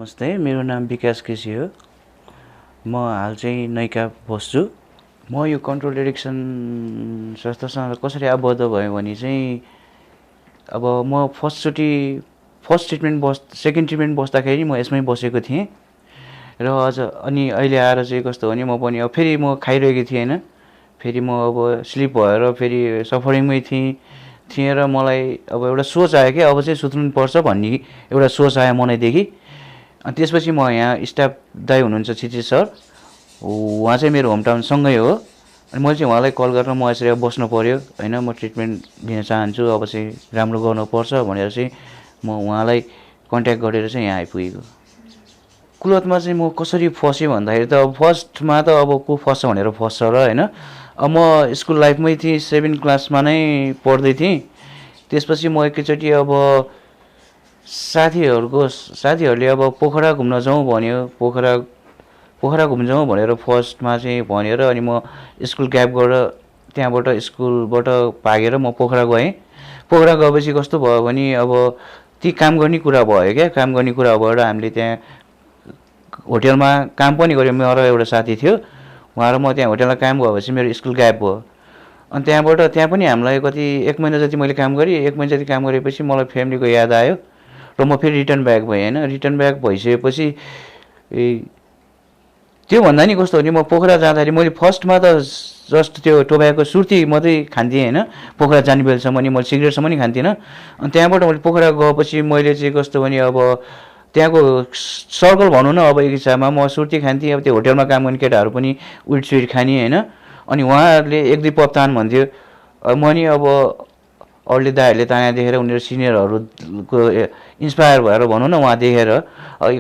नमस्ते, मेरो नाम विकास केसी हो। म हाल चाहिँ नैका बस्छु। म यो कन्ट्रोल एडिक्सन संस्थासँग कसरी आबद्ध भयो भने चाहिँ अब म फर्स्ट सेकेन्ड ट्रिटमेन्ट बस्दाखेरि म यसमै बसेको थिएँ र अनि अहिले आएर चाहिँ कस्तो भने म पनि अब फेरि म खाइरहेको थिएँ होइन। फेरि म अब स्लिप भएर फेरि सफरिङमै थिएँ र मलाई अब एउटा सोच आयो कि अब चाहिँ सुत्नुपर्छ भन्ने एउटा सोच आयो मनैदेखि। अनि त्यसपछि म यहाँ स्टाफ दाइ हुनुहुन्छ छिछि सर, उहाँ चाहिँ मेरो होम टाउन सँगै हो। अनि मैले चाहिँ उहाँलाई कल गरेर म यसरी बस्नु पऱ्यो होइन, म ट्रिटमेन्ट लिन चाहन्छु, अब चाहिँ राम्रो गर्नुपर्छ भनेर चाहिँ म उहाँलाई कन्ट्याक्ट गरेर चाहिँ यहाँ आइपुगेको। कुलतमा चाहिँ म कसरी फसेँ भन्दाखेरि त अब फर्स्टमा त अब को फस्छ भनेर फस्छ र होइन। अब म स्कुल लाइफमै थिएँ, 7 क्लासमा नै पढ्दै थिएँ। त्यसपछि म एकैचोटि अब साथीहरूले अब पोखरा घुम्न जाउँ भन्यो, पोखरा घुम्न जाउँ भनेर फर्स्टमा चाहिँ भनेर अनि म स्कुल ग्याप गरेर त्यहाँबाट स्कुलबाट भागेर म पोखरा गएँ। पोखरा गएपछि कस्तो भयो भने अब ती काम गर्ने कुरा भयो क्या। काम गर्ने कुरा भएर हामीले त्यहाँ होटेलमा काम पनि गऱ्यौँ। मेरो एउटा साथी थियो, उहाँ र म त्यहाँ होटेलमा काम गएपछि मेरो स्कुल ग्याप भयो। अनि त्यहाँ पनि हामीलाई कति 1 महिना जति मैले काम गरेँ। 1 महिना जति काम गरेपछि मलाई फ्यामिलीको याद आयो र म फेरि रिटर्न ब्याक भएँ होइन। रिटर्न ब्याक भइसकेपछि त्योभन्दा नि कस्तो भने म पोखरा जाँदाखेरि मैले फर्स्टमा त जस्ट त्यो टोब्याको सुर्ती मात्रै खान्थेँ होइन। पोखरा जाने बेलसम्म नि मैले सिगरेटसम्म नि खान्थिनँ। अनि त्यहाँबाट मैले पोखरा गएपछि मैले चाहिँ कस्तो भने अब त्यहाँको सर्कल भनौँ न, अब एक हिसाबमा म सुर्ती खान्थेँ। अब त्यो होटेलमा काम गर्ने केटाहरू पनि विट स्विट खाने होइन। अनि उहाँहरूले 1-2 पप तान भन्थ्यो। म नि अब अरूले दाइहरूले ताना देखेर उनीहरू सिनियरहरूको इन्सपायर भएर भनौँ न, उहाँ देखेर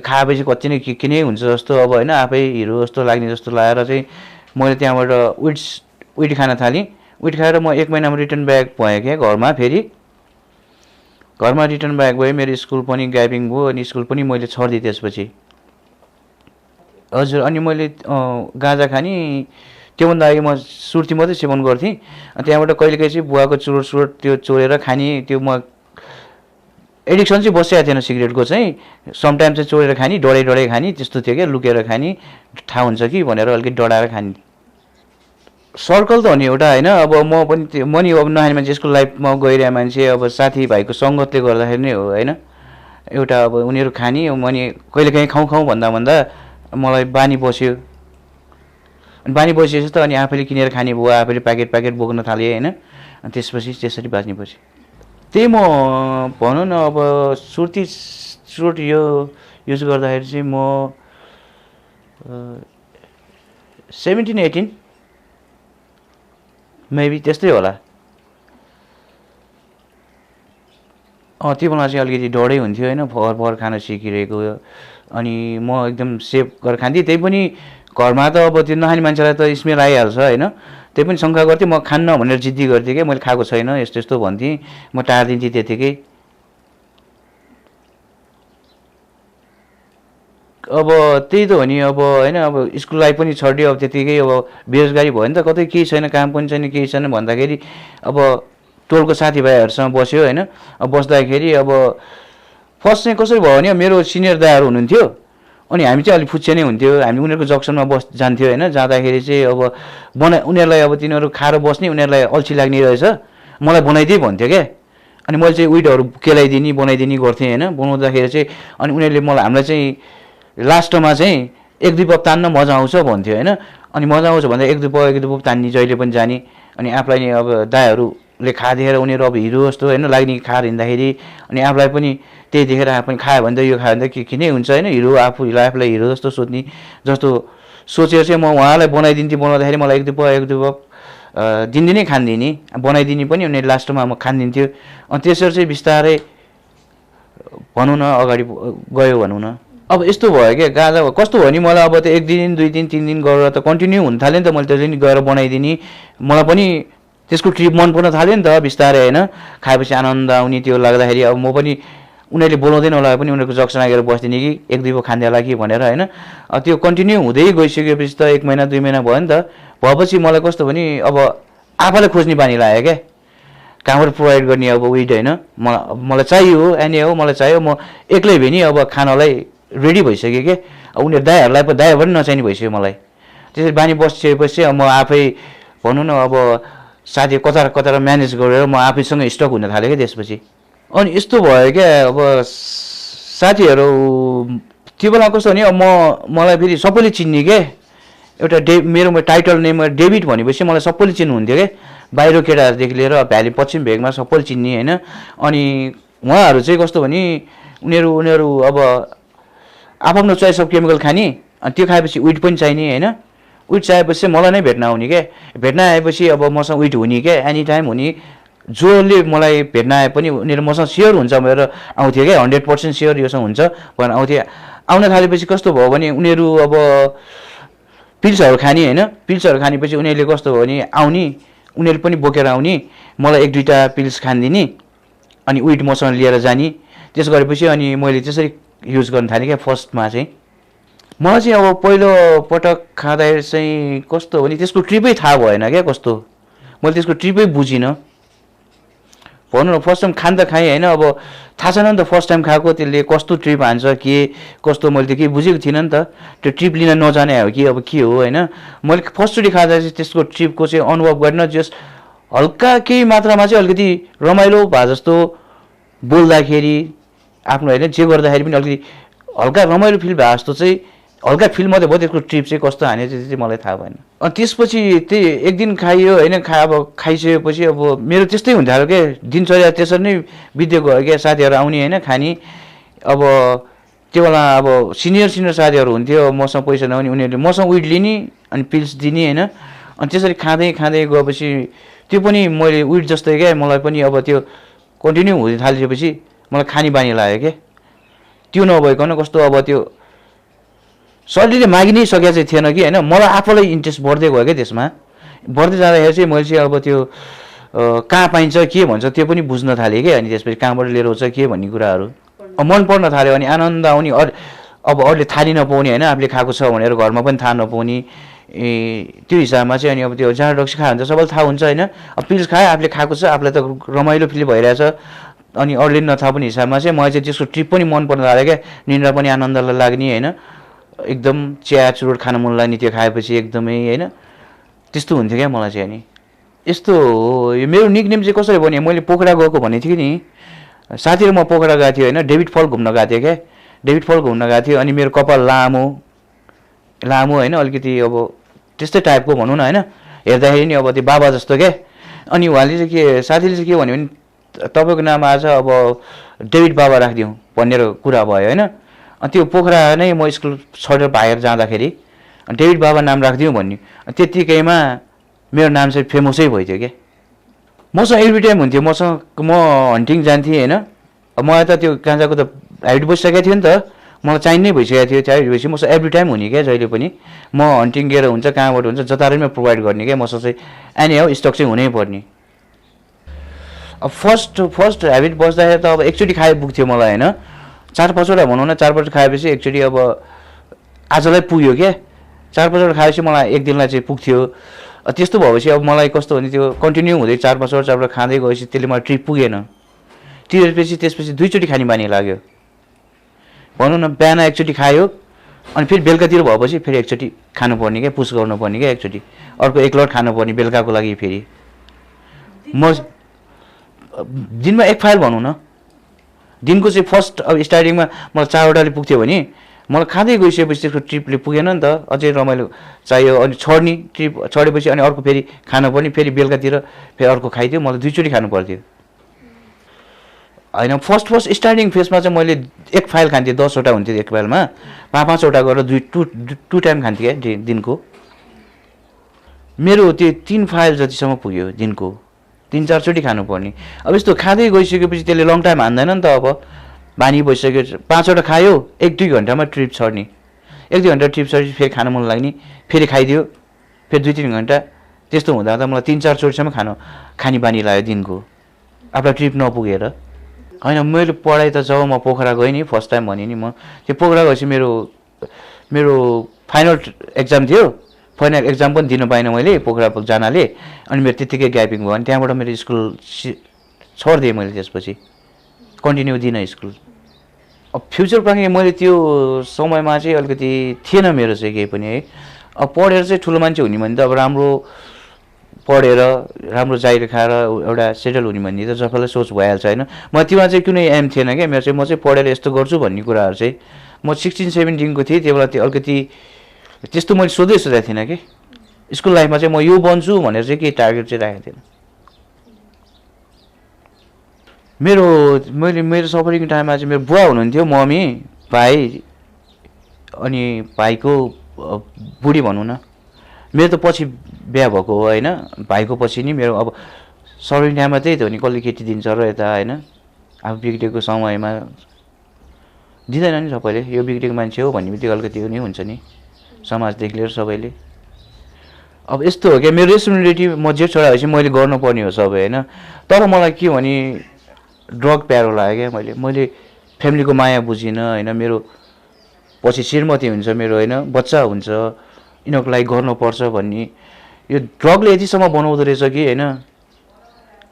खाएपछि कति नै के नै हुन्छ जस्तो अब होइन, आफै हिरो जस्तो लाग्ने जस्तो लागेर चाहिँ मैले त्यहाँबाट विट खान थालेँ। विट खाएर म 1 महिनामा रिटर्न ब्याक भएँ क्या घरमा। फेरि घरमा रिटर्न ब्याक भएँ। मेरो स्कुल पनि ग्यापिङ भयो अनि स्कुल पनि मैले छोडिदिएँ त्यसपछि। हजुर, अनि मैले गाँजा खाने त्योभन्दा अघि म सुर्ती मात्रै सेवन गर्थेँ। त्यहाँबाट कहिलेकाहीँ चाहिँ बुवाको चुरोट त्यो चोरेर खाने, त्यो म एडिक्सन चाहिँ बसिएको थिएन सिगरेटको चाहिँ। समटाइम चाहिँ चोरेर खाने, डढाइ खाने, त्यस्तो थियो क्या। लुकेर खाने, थाहा हुन्छ कि भनेर अलिकति डढाएर खाने। सर्कल त हो नि एउटा होइन। अब म नि अब नयाँ मान्छे, स्कुल लाइफमा गइरहेको मान्छे, अब साथीभाइको सङ्गतले गर्दाखेरि नै हो होइन। एउटा अब उनीहरू खाने, म नि कहिलेकाहीँ खाउँ भन्दा मलाई बानी बस्यो। अनि बानी बसिएपछि त अनि आफैले किनेर खाने भयो, आफैले प्याकेट बोक्न थालेँ होइन। अनि त्यसपछि त्यसरी बाँच्ने पछि त्यही म भनौँ न, अब चुरोट यो युज गर्दाखेरि चाहिँ म 17-18 मेबी त्यस्तै होला। त्यो बेला चाहिँ अलिकति डरै हुन्थ्यो होइन, भर खान सिकिरहेको। अनि म एकदम सेफ गरेर खान्थेँ। त्यही पनि घरमा त अब त्यो नखाने मान्छेलाई त स्मेल आइहाल्छ होइन। त्यही पनि शङ्का गर्थेँ, म खान्न भनेर जिद्दी गर्थेँ क्या। मैले खाएको छैन यस्तो भन्थेँ, म टारिदिन्थेँ त्यतिकै। अब त्यही त हो नि अब होइन। अब स्कुल लाइफ पनि छड्यो, अब त्यतिकै अब बेरोजगारी भयो नि त, कतै केही छैन, काम पनि छैन, केही छैन भन्दाखेरि अब टोलको साथीभाइहरूसँग बस्यो होइन। अब बस्दाखेरि अब फर्स्ट चाहिँ कसरी भयो भने मेरो सिनियर दाइहरू हुनुहुन्थ्यो। अनि हामी चाहिँ अलिक फुच्चे नै हुन्थ्यो। हामी उनीहरूको जक्सनमा जान्थ्यो होइन। जाँदाखेरि चाहिँ अब उनीहरूलाई अब तिनीहरू खाएर बस्ने, उनीहरूलाई अल्छी लाग्ने रहेछ, मलाई बनाइदिए भन्थ्यो क्या। अनि मैले चाहिँ विटहरू केलाइदिने बनाइदिने गर्थेँ होइन। बनाउँदाखेरि चाहिँ अनि उनीहरूले हामीलाई चाहिँ लास्टमा चाहिँ 1-2 पप तान्न मजा आउँछ भन्थ्यो होइन। अनि मजा आउँछ भन्दा 1-2 पप तान्ने, जहिले पनि जाने। अनि आफूलाई नि अब दाइहरूले खादेखेर उनीहरू अब हिरो जस्तो होइन लाग्ने खाएर हिँड्दाखेरि। अनि आफूलाई पनि त्यही देखेर आफू पनि खायो भने त यो खायो भने त के नै हुन्छ होइन, हिरो आफूलाई हिरो जस्तो सोच्ने जस्तो सोचेर चाहिँ म उहाँलाई बनाउँदाखेरि मलाई 1-2 पप दिनदिनै खानिदिने, बनाइदिने पनि। अनि लास्टमा म खानिदिन्थ्यो। अनि त्यसरी चाहिँ बिस्तारै भनौँ न अगाडि गयो भनौँ न। अब यस्तो भयो क्या, गाँजा कस्तो भयो नि, मलाई अब त 1 दिन 2 दिन 3 दिन गरेर त कन्टिन्यू हुन थाल्यो नि त। मैले त्यसरी नि गएर बनाइदिने, मलाई पनि त्यसको ट्रिप मन पर्न थाल्यो नि त बिस्तारै होइन। खाएपछि आनन्द आउने त्यो लाग्दाखेरि अब म पनि उनीहरूले बोलाउँदैन होला पनि उनीहरूको जक्सन आएर बस्दिने कि 1-2 पप खाँदै होला कि भनेर होइन। त्यो कन्टिन्यू हुँदै गइसकेपछि त 1 महिना 2 महिना भयो नि त। भएपछि मलाई कस्तो भने अब आफैलाई खोज्ने बानी लाग्यो क्या। कहाँबाट प्रोभाइड गर्ने अब विट होइन, मलाई चाहियो एनी हो, मलाई चाहियो। म एक्लै भए नि अब खानलाई रेडी भइसक्यो के उनीहरू दाइहरूलाई दाइहरू पनि नचाहिने भइसक्यो मलाई त्यसरी बानी बसिसकेपछि म आफै भनौँ न अब साथी कतार कतार म्यानेज गरेर म आफैसँग स्टक हुन थालेँ क्या त्यसपछि अनि यस्तो भयो क्या अब साथीहरू त्यो बेला कस्तो भने मलाई फेरि सबैले चिन्ने के एउटा मेरो टाइटल नेम डेभिड भनेपछि मलाई सबैले चिन्नुहुन्थ्यो क्या बाहिर केटाहरूदेखि लिएर भ्याली पश्चिम भेगमा सबैले चिन्ने होइन अनि उहाँहरू चाहिँ कस्तो भने उनीहरू अब आफ्नो चोइस अफ केमिकल खाने अनि त्यो खाएपछि विट पनि चाहिने होइन विट चाहिएपछि मलाई नै भेट्न आउने क्या भेट्न आएपछि अब मसँग विट हुने क्या एनी टाइम हुने जसले मलाई भेट्न आए पनि उनीहरू मसँग सेयर हुन्छ भनेर आउँथ्यो क्या 100% सेयर योसँग हुन्छ भनेर आउँथ्यो आउन थालेपछि कस्तो भयो भने उनीहरू अब पिल्सहरू खाने होइन पिल्सहरू खानेपछि उनीहरूले कस्तो भयो भने आउने उनीहरू पनि बोकेर आउने मलाई 1-2टा पिल्स खानिदिने अनि विट मसँग लिएर जाने त्यस गरेपछि अनि मैले त्यसरी युज गर्न थालेँ क्या फर्स्टमा चाहिँ मलाई चाहिँ अब पहिलो पटक खाँदाखेरि चाहिँ कस्तो भने त्यसको ट्रिपै थाहा भएन क्या कस्तो मैले त्यसको ट्रिपै बुझिनँ भनौँ न फर्स्ट टाइम खान त खाएँ होइन अब थाहा छैन नि त फर्स्ट टाइम खाएको त्यसले कस्तो ट्रिप हान्छ के कस्तो मैले त केही बुझेको थिइनँ नि त त्यो ट्रिप लिन नजाने हो कि अब के हो होइन मैले फर्स्टचोटि खाँदा चाहिँ त्यसको ट्रिपको चाहिँ अनुभव गरेन जस हल्का केही मात्रामा चाहिँ अलिकति रमाइलो भए जस्तो बोल्दाखेरि आफ्नो होइन जे गर्दाखेरि पनि अलिकति हल्का रमाइलो फिल भए जस्तो चाहिँ हल्का फिल मात्रै भयो त्यसको ट्रिप चाहिँ कस्तो हाने चाहिँ मलाई थाहा भएन अनि त्यसपछि त्यही एक दिन खाइयो होइन अब खाइसकेपछि अब मेरो त्यस्तै हुन्थ्यो थाल्यो क्या दिनचर्या त्यसरी नै बित्दै गयो क्या साथीहरू आउने होइन खाने अब त्यो बेला अब सिनियर साथीहरू हुन्थ्यो मसँग पैसा नहुने उनीहरूले मसँग विट लिने अनि पिल्स दिने होइन अनि त्यसरी खाँदै गएपछि त्यो पनि मैले विट जस्तै क्या मलाई पनि अब त्यो कन्टिन्यू हुँदै थालिसकेपछि मलाई खाने बानी लाग्यो क्या त्यो नभइकन कस्तो अब त्यो शरीरले मागि नै सकेको चाहिँ थिएन कि होइन मलाई आफूलाई इन्ट्रेस्ट बढ्दै गयो क्या त्यसमा बढ्दै जाँदाखेरि चाहिँ मैले चाहिँ अब त्यो कहाँ पाइन्छ के भन्छ त्यो पनि बुझ्न थालेँ क्या अनि त्यसपछि कहाँबाट लिएर आउँछ के भन्ने कुराहरू मन पर्न थाल्यो अनि आनन्द आउने अब अरूले थाहा नै नपाउने होइन आफूले खाएको छ भनेर घरमा पनि थाहा नपाउने त्यो हिसाबमा चाहिँ अनि अब त्यो जाँड रक्सी खायो भने त सबैलाई थाहा हुन्छ होइन अब पिल्स खायो आफूले खाएको छ आफूलाई त रमाइलो फिल भइरहेछ अनि अरूले नथाहा पनि हिसाबमा चाहिँ मलाई चाहिँ त्यसको ट्रिप पनि मन पर्न थाल्यो क्या निन्द्रा पनि आनन्दलाई लाग्ने होइन एकदम चिया चुरोट खान मन लाग्ने त्यो खाएपछि एकदमै होइन त्यस्तो हुन्थ्यो क्या मलाई चाहिँ अनि यस्तो हो यो मेरो निकनेम चाहिँ कसरी भने मैले पोखरा गएको भनेको थिएँ नि साथीहरू म पोखरा गएको थिएँ होइन डेभिड फल घुम्न गएको थिएँ क्या डेभिड फल घुम्न गएको थिएँ अनि मेरो कपाल लामो होइन अलिकति अब त्यस्तै टाइपको भनौँ न होइन हेर्दाखेरि नि अब त्यो बाबा जस्तो क्या अनि उहाँले चाहिँ के साथीले चाहिँ के भन्यो भने तपाईँको नाम आज अब डेभिड बाबा राखिदिउँ भनेर कुरा भयो होइन त्यो पोखरा नै म स्कुल छोडेर बाहिर जाँदाखेरि डेभिड बाबा नाम राखिदिउँ भन्यो त्यत्तिकैमा मेरो नाम चाहिँ फेमसै भइदियो क्या मसँग एभ्री टाइम हुन्थ्यो म हन्टिङ जान्थेँ होइन मलाई त त्यो गाँजाको त हाइट बसिसकेको थियो नि त मलाई चाहिने नै भइसकेको थियो चाहिने भएपछि मसँग एभ्री टाइम हुने क्या जहिले पनि म हन्टिङ गएर हुन्छ कहाँबाट हुन्छ जतारैमा प्रोभाइड गर्ने क्या मसँग चाहिँ एनी हाउ स्टक चाहिँ हुनै पर्ने अब फर्स्ट ह्याबिट बस्दाखेरि त अब एकचोटि खाए पुग्थ्यो मलाई होइन 4-5वटा भनौँ न 4-5 खाएपछि एकचोटि अब आजलाई पुग्यो क्या 4-5वटा खाएपछि मलाई एक दिनलाई चाहिँ पुग्थ्यो त्यस्तो भएपछि अब मलाई कस्तो भने त्यो कन्टिन्यू हुँदै 4-5वटा खाँदै गएपछि त्यसले मलाई ट्रिप पुगेन त्यसपछि 2चोटि खाने बानी लाग्यो भनौँ न बिहान एकचोटि खायो अनि फेरि बेलुकातिर भएपछि फेरि एकचोटि खानुपर्ने क्या पुस गर्नुपर्ने क्या एकचोटि अर्को एक लट खानुपर्ने बेलुकाको लागि फेरि म दिनमा 1 फाइल भनौँ न दिनको चाहिँ फर्स्ट अब स्टार्टिङमा मलाई 4वटाले पुग्थ्यो भने मलाई खाँदै गइसकेपछि त्यसको ट्रिपले पुगेन नि त अझै रमाइलो चाहियो अनि छोड्ने ट्रिप छोडेपछि अनि अर्को फेरि खानुपर्ने फेरि बेलुकातिर फेरि अर्को खाइदियो मलाई 2चोटि खानु पर्थ्यो होइन फर्स्ट स्टार्टिङ फेजमा चाहिँ मैले 1 फाइल खान्थेँ 10वटा हुन्थ्यो एक फाइलमा 5-5वटा गरेर टु टाइम खान्थेँ क्या दिनको मेरो त्यो 3 फाइल जतिसम्म पुग्यो दिनको 3-4चोटि खानुपर्ने अब यस्तो खाँदै गइसकेपछि त्यसले लङ टाइम हान्दैन नि त अब बानी भइसक्यो 5वटा खायो 1-2 घन्टामा ट्रिप छर्ने 1-2 घन्टा ट्रिप छरेपछि फेरि खान मन लाग्ने फेरि खाइदियो फेरि 2-3 घन्टा त्यस्तो हुँदा त मलाई 3-4चोटिसम्म खाने बानी लाग्यो दिनको आफ्नो ट्रिप नपुगेर होइन मैले पढाइ त जब म पोखरा गएँ नि फर्स्ट टाइम भने नि म त्यो पोखरा गएपछि मेरो फाइनल एक्जाम थियो फाइनल एक्जाम पनि दिन पाइनँ मैले पोखरा जानाले अनि मेरो त्यत्तिकै ग्यापिङ भयो अनि त्यहाँबाट मेरो स्कुल छोडिदिएँ मैले त्यसपछि कन्टिन्यू दिनँ स्कुल अब फ्युचर प्लानिङ मैले त्यो समयमा चाहिँ अलिकति थिएन मेरो चाहिँ केही पनि है। अब पढेर चाहिँ ठुलो मान्छे हुने भने त अब राम्रो पढेर राम्रो जागिर खाएर एउटा सेटल हुने भन्ने त सबैलाई सोच भइहाल्छ होइन। म त्योमा चाहिँ कुनै एम थिएन क्या मेरो चाहिँ, म चाहिँ पढेर यस्तो गर्छु भन्ने कुराहरू चाहिँ म 16-17 थिएँ त्यो बेला त्यो अलिकति त्यस्तो मैले सोचेको थिइनँ कि स्कुल लाइफमा चाहिँ म यो बन्छु भनेर चाहिँ केही टार्गेट चाहिँ राखेको थिएन। मेरो सफरिङ टाइममा चाहिँ मेरो बुवा हुनुहुन्थ्यो, मम्मी, भाइ अनि भाइको बुढी भनौँ न, मेरो त पछि बिहा भएको हो होइन। भाइको पछि नि मेरो अब सफरिङ टाइममा त्यही त हो नि, कसले केटी दिन्छ र यता होइन। अब बिग्रेको समयमा दिँदैन नि सबैले, यो बिग्रेको मान्छे हो भन्ने बित्तिकै अलिकति नि हुन्छ नि समाजदेखि लिएर सबैले। अब यस्तो हो क्या मेरो रेस्पोन्सिबिलिटी, म जे छोरा भएपछि मैले गर्नुपर्ने हो सबै होइन। तर मलाई के भने ड्रग प्यारो लाग्यो क्या, मैले फ्यामिलीको माया बुझिनँ होइन। मेरो पछि श्रीमती हुन्छ मेरो होइन, बच्चा हुन्छ, यिनीहरूको लागि गर्नुपर्छ भन्ने यो ड्रगले यतिसम्म बनाउँदो रहेछ कि होइन।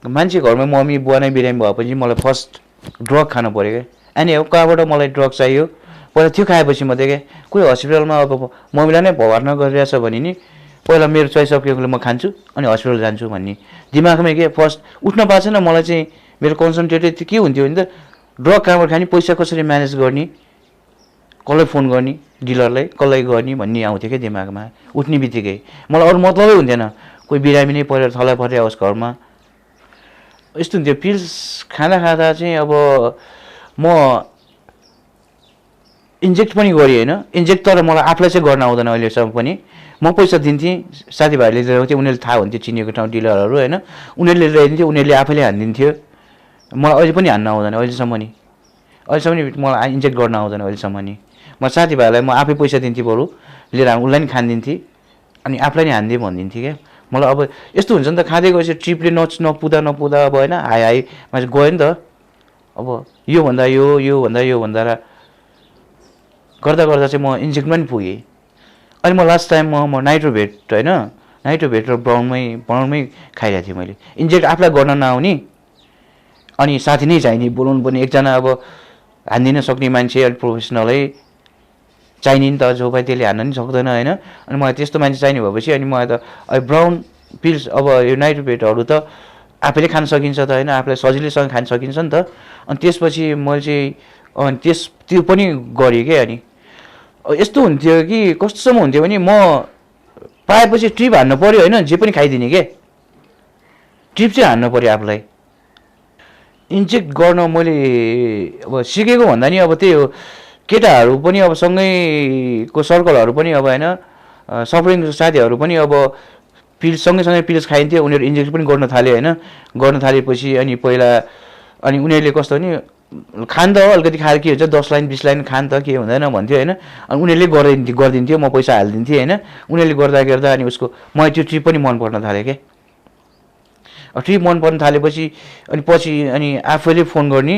मान्छे घरमा मम्मी बुवा नै बिरामी भएपछि मलाई फर्स्ट ड्रग खानु पऱ्यो क्या। अनि अब कहाँबाट मलाई ड्रग चाहियो, पहिला त्यो खाएपछि मात्रै क्या। कोही हस्पिटलमा अब मम्मीलाई नै भर्ना गरिरहेछ भने नि पहिला मेरो चोइस अफ केले म खान्छु अनि हस्पिटल जान्छु भन्ने दिमागमै के फर्स्ट उठ्न पाएको छैन। मलाई चाहिँ मेरो कन्सन्ट्रेटेड के हुन्थ्यो भने त ड्रग कहाँबाट खाने, पैसा कसरी म्यानेज गर्ने, कसलाई फोन गर्ने, डिलरलाई कसलाई गर्ने भन्ने आउँथ्यो क्या दिमागमा उठ्ने बित्तिकै। मलाई अरू मतलबै हुन्थेन, कोही बिरामी नै परेर थला परेर आओस् घरमा, यस्तो हुन्थ्यो। पिल्स खाँदा चाहिँ अब म इन्जेक्ट पनि गरेँ होइन, इन्जेक्ट, तर मलाई आफूलाई चाहिँ गर्न आउँदैन अहिलेसम्म पनि। म पैसा दिन्थेँ, साथीभाइहरूले ल्याउँथ्यो, उनीहरूले थाहा हुन्थ्यो चिनेको ठाउँ डिलरहरू होइन, उनीहरूले ल्याइदिन्थ्यो, उनीहरूले आफैले हानिदिन्थ्यो। मलाई अहिले पनि हान्न आउँदैन अहिलेसम्म नि मलाई इन्जेक्ट गर्न आउँदैन अहिलेसम्म नि। म साथीभाइलाई म आफै पैसा दिन्थेँ, बरु लिएर उसलाई नि खानिदिन्थेँ अनि आफूलाई नि हानिदिएँ भनिदिन्थेँ क्या। मलाई अब यस्तो हुन्छ नि त, खाँदै गएपछि ट्रिपले नपुदा अब होइन, हाईमा चाहिँ गयो नि त। अब योभन्दा यो भन्दा गर्दा चाहिँ म इन्जेक्टमा नि पुगेँ। अनि म लास्ट टाइम म नाइट्रोभेट होइन, नाइट्रोभेट र ब्राउनमै खाइरहेको थिएँ मैले। इन्जेक्ट आफूलाई गर्न नआउने अनि साथी नै चाहिने, बोलाउनु पनि एकजना अब हान्दिन सक्ने मान्छे अलिक प्रोफेसनलै चाहिने नि त, जो भाइ त्यसले हान्न नि सक्दैन होइन। अनि मलाई त्यस्तो मान्छे चाहिने भएपछि अनि मलाई त ब्राउन पिल्स अब यो नाइट्रोभेटहरू त आफैले खान सकिन्छ त होइन, आफूलाई सजिलैसँग खान सकिन्छ नि त। अनि त्यसपछि मैले चाहिँ त्यो पनि गरेँ क्या। अनि यस्तो हुन्थ्यो कि कस्तोसम्म हुन्थ्यो भने म पाएपछि ट्रिप हान्नु पऱ्यो होइन, जे पनि खाइदिने के, ट्रिप चाहिँ हान्नु पऱ्यो आफूलाई। इन्जेक्ट गर्न मैले अब सिकेको भन्दा नि अब त्यही हो, केटाहरू पनि अब सँगैको सर्कलहरू पनि अब होइन, सफरिङ साथीहरू पनि अब पिल्स सँगै पिल्स खाइन्थ्यो, उनीहरू इन्जेक्ट पनि गर्न थाल्यो होइन। गर्न थालेपछि अनि पहिला अनि उनीहरूले कस्तो नि खान त अलिकति खाएर के हुन्छ 10 लाइन 20 लाइन खान त के हुँदैन भन्थ्यो होइन। अनि उनीहरूले गरिदिन्थ्यो, म पैसा हालिदिन्थेँ होइन। उनीहरूले गर्दा अनि उसको मलाई त्यो ट्रिप पनि मन पर्न थाल्यो क्या। ट्रिप मन पर्न थालेपछि अनि पछि अनि आफैले फोन गर्ने,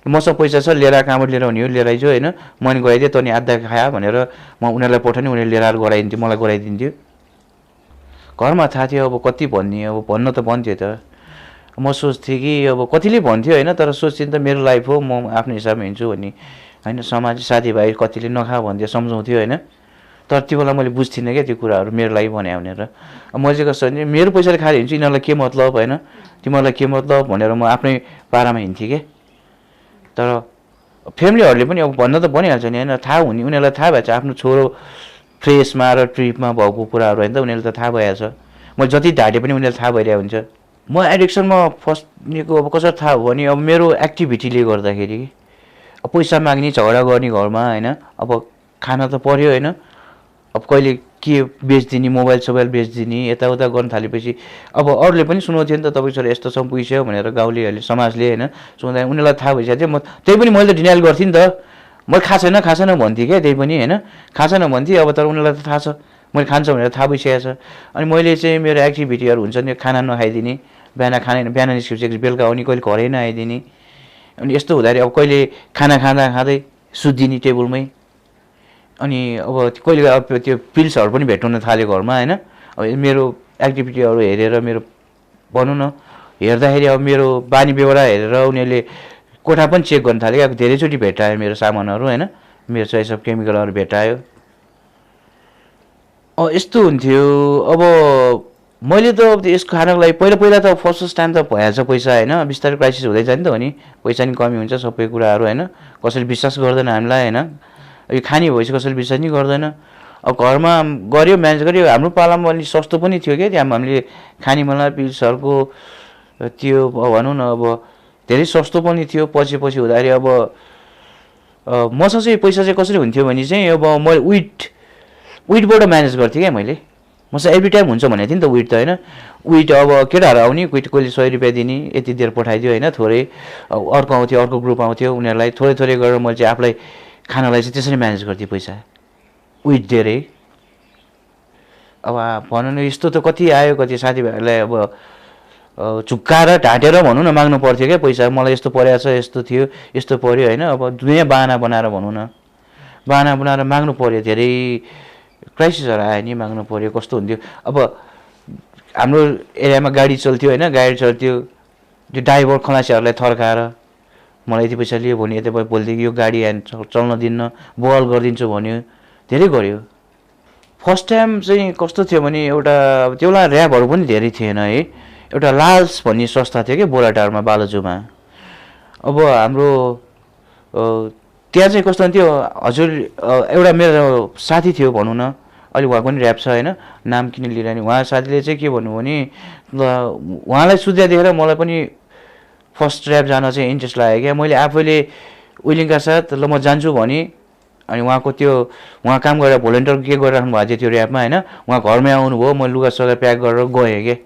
मसँग पैसा छ लिएर कहाँबाट लिएर आउने हो लिएर आइज होइन, मैले गराइदिएँ तँ नि आधा खाया भनेर म उनीहरूलाई पठाउने, उनीहरूले लिएर गराइदिन्थ्यो, मलाई गराइदिन्थ्यो। घरमा थाहा थियो अब कति भन्ने, अब भन्न त भन्थ्यो त। म सोच्थेँ कि अब कतिले भन्थ्यो होइन, तर सोच्थेँ नि त मेरो लाइफ हो, म आफ्नो हिसाबमा हिँड्छु भन्ने होइन। समाज साथीभाइ कतिले नखा भन्थ्यो, सम्झाउँथ्यो होइन। तर त्यो बेला मैले बुझ्थिनँ क्या त्यो कुराहरू मेरो लागि भने भनेर। मैले चाहिँ कस्तो भने मेरो पैसाले खाएर हिँड्छु, यिनीहरूलाई के मतलब होइन, तिमीहरूलाई के मतलब भनेर म आफ्नै पारामा हिँड्थेँ क्या। तर फ्यामिलीहरूले पनि अब भन्न त भनिहाल्छ नि होइन, थाहा हुने, उनीहरूलाई थाहा भएछ आफ्नो छोरो फ्रेसमा र ट्रिपमा भएको कुराहरू होइन त, उनीहरूले त थाहा भइहाल्छ। मैले जति ढाँटे पनि उनीहरूलाई थाहा भइरहेको हुन्छ। म एडिक्सनमा फस्नेको अब कसरी थाहा हो भने अब मेरो एक्टिभिटीले गर्दाखेरि कि पैसा माग्ने, झगडा गर्ने घरमा होइन, अब खाना त पऱ्यो होइन। अब कहिले के बेचिदिने, मोबाइल बेचिदिने, यताउता गर्न थालेपछि अब अरूले पनि सुनाउँथ्यो नि त, तपाईँको छोरा यस्तो छ पुगिसक्यो भनेर, गाउँलेहरूले समाजले होइन सुन्दा उनीहरूलाई थाहा भइसक्यो। म त्यही पनि मैले त डिनाइल गर्थेँ नि त, मैले खाएको छैन भन्थेँ क्या, त्यही पनि होइन खाएको छैन भन्थेँ। अब तर उनीहरूलाई त थाहा छ मैले खान्छ भनेर थाहा भइसकेको छ। अनि मैले चाहिँ मेरो एक्टिभिटीहरू हुन्छ नि, खाना नखाइदिने, बिहान निस्केपछि बेलुका आउने, कहिले घरै नआइदिने। अनि यस्तो हुँदाखेरि अब कहिले खाना खाँदै सुत्दिने टेबलमै। अनि अब कहिले अब त्यो पिल्सहरू पनि भेट्न थाल्यो घरमा होइन। अब मेरो एक्टिभिटीहरू हेरेर मेरो भनौँ न हेर्दाखेरि अब मेरो बानी बेहोरा हेरेर उनीहरूले कोठा पनि चेक गर्न थालेँ। अब धेरैचोटि भेटायो मेरो सामानहरू होइन, मेरो चाहिँ सब केमिकलहरू भेटायो। यस्तो हुन्थ्यो। अब मैले त अब यसको खानको लागि पहिला त फर्स्ट टाइम त भइहाल्छ पैसा होइन, बिस्तारै क्राइसिस हुँदै जान्छ त हो नि, पैसा नि कमी हुन्छ सबै कुराहरू होइन, कसैले विश्वास गर्दैन हामीलाई होइन, यो खाने भएपछि कसैले विश्वास नि गर्दैन। अब घरमा गऱ्यो म्यानेज गऱ्यो। हाम्रो पालामा अलिक सस्तो पनि थियो क्या, त्यहाँ हामीले खाने बेला पिल्सहरूको त्यो भनौँ न अब धेरै सस्तो पनि थियो। पछि हुँदाखेरि अब मसँग चाहिँ पैसा चाहिँ कसरी हुन्थ्यो भने चाहिँ अब मैले विटबाट म्यानेज गर्थेँ क्या मैले। मसँग एभ्री टाइम हुन्छ भनेको थिएँ नि त विट त होइन। विट अब केटाहरू आउने, विट कहिले 100 रुपियाँ दिने, यति दिएर पठाइदियो होइन, थोरै अर्को आउँथ्यो, अर्को ग्रुप आउँथ्यो, उनीहरूलाई थोरै गरेर मैले चाहिँ आफूलाई खानालाई चाहिँ त्यसरी म्यानेज गर्थेँ पैसा विट दिएरै। अब भनौँ न यस्तो त कति आयो, कति साथीभाइहरूलाई अब झुक्काएर ढाँटेर भनौँ न माग्नु पर्थ्यो क्या पैसा। मलाई यस्तो परेको छ, यस्तो थियो, यस्तो पऱ्यो होइन। अब दुनियाँ बाहना बनाएर भनौँ न, बाहना बनाएर माग्नु पऱ्यो, धेरै क्राइसिसहरू आयो नि, माग्नु पऱ्यो। कस्तो हुन्थ्यो अब हाम्रो एरियामा गाडी चल्थ्यो होइन, गाडी चल्थ्यो, त्यो ड्राइभर खलासीहरूलाई थर्काएर मलाई यति पैसा लियो भने यति बोल्थ्यो कि यो गाडी चल्न दिन्न, बवाल गरिदिन्छु भन्यो, धेरै गऱ्यो। फर्स्ट टाइम चाहिँ कस्तो थियो भने एउटा त्यो बेला ऱ्याबहरू पनि धेरै थिएन है, एउटा लाल्स भन्ने संस्था थियो क्या बोराटारमा बालजुमा। अब हाम्रो त्यहाँ चाहिँ कस्तो हुन्थ्यो, हजुर एउटा मेरो साथी थियो भनौँ न, अहिले उहाँ पनि ऱ्याप छ होइन, नाम किन लिइरहने, उहाँ साथीले चाहिँ के भन्नु भने उहाँलाई सुझाव दिएर मलाई पनि फर्स्ट ऱ्याप जान चाहिँ इन्ट्रेस्ट लाग्यो क्या। मैले आफैले विलिङका साथ ल म जान्छु भने, अनि उहाँको त्यो उहाँ काम गरेर भोलिन्टियर के गरिराख्नु भएको थियो त्यो ऱ्यापमा होइन, उहाँ घरमै आउनुभयो, म लुगा सगा प्याक गरेर गएँ क्या।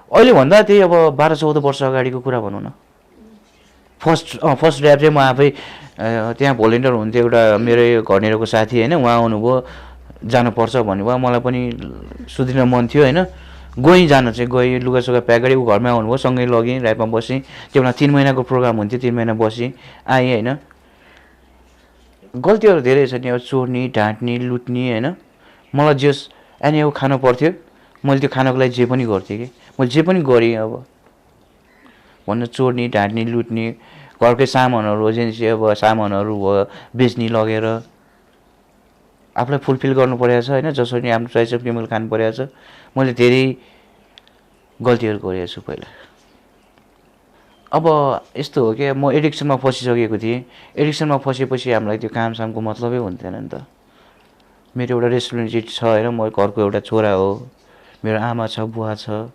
अहिले भन्दा त्यही अब 12-14 वर्ष अगाडिको कुरा भनौँ न। फर्स्ट ऱ्याप चाहिँ म आफै त्यहाँ भोलिन्टियर हुन्थ्यो, एउटा मेरो घरनेरको साथी होइन, उहाँ आउनुभयो, जानुपर्छ भन्नुभयो, मलाई पनि सुध्रिन मन थियो होइन, गएँ लुगा सुगा प्याक गरेँ, ऊ घरमै आउनुभयो, सँगै लगेँ, ऱ्यापमा बसेँ। त्यो बेला 3 महिनाको प्रोग्राम हुन्थ्यो, 3 महिना बसेँ आएँ होइन। गल्तीहरू धेरै छ नि, अब चोर्ने, ढाँट्ने, लुट्ने होइन, मलाई जस एनी अब खानु पर्थ्यो, मैले त्यो खानको लागि जे पनि गर्थेँ कि, मैले जे पनि गरेँ। अब भन्न चोर्ने, ढाँट्ने, लुट्ने, घरकै सामानहरू एजेन्सी अब सामानहरू भयो बेच्ने लगेर आफूलाई फुलफिल गर्नु परेको छ होइन, जसरी आफ्नो चोइस अफ केमिकल खानु परेको छ। मैले धेरै गल्तीहरू गरेको छु पहिला। अब यस्तो हो कि म एडिक्सनमा फसिसकेको थिएँ। एडिक्सनमा फसेपछि हामीलाई त्यो कामसामको मतलबै हुन्थेन नि त। मेरो एउटा रेस्पोन्सिबिलिटी छ होइन, म घरको एउटा छोरा हो, मेरो आमा छ, बुवा छ,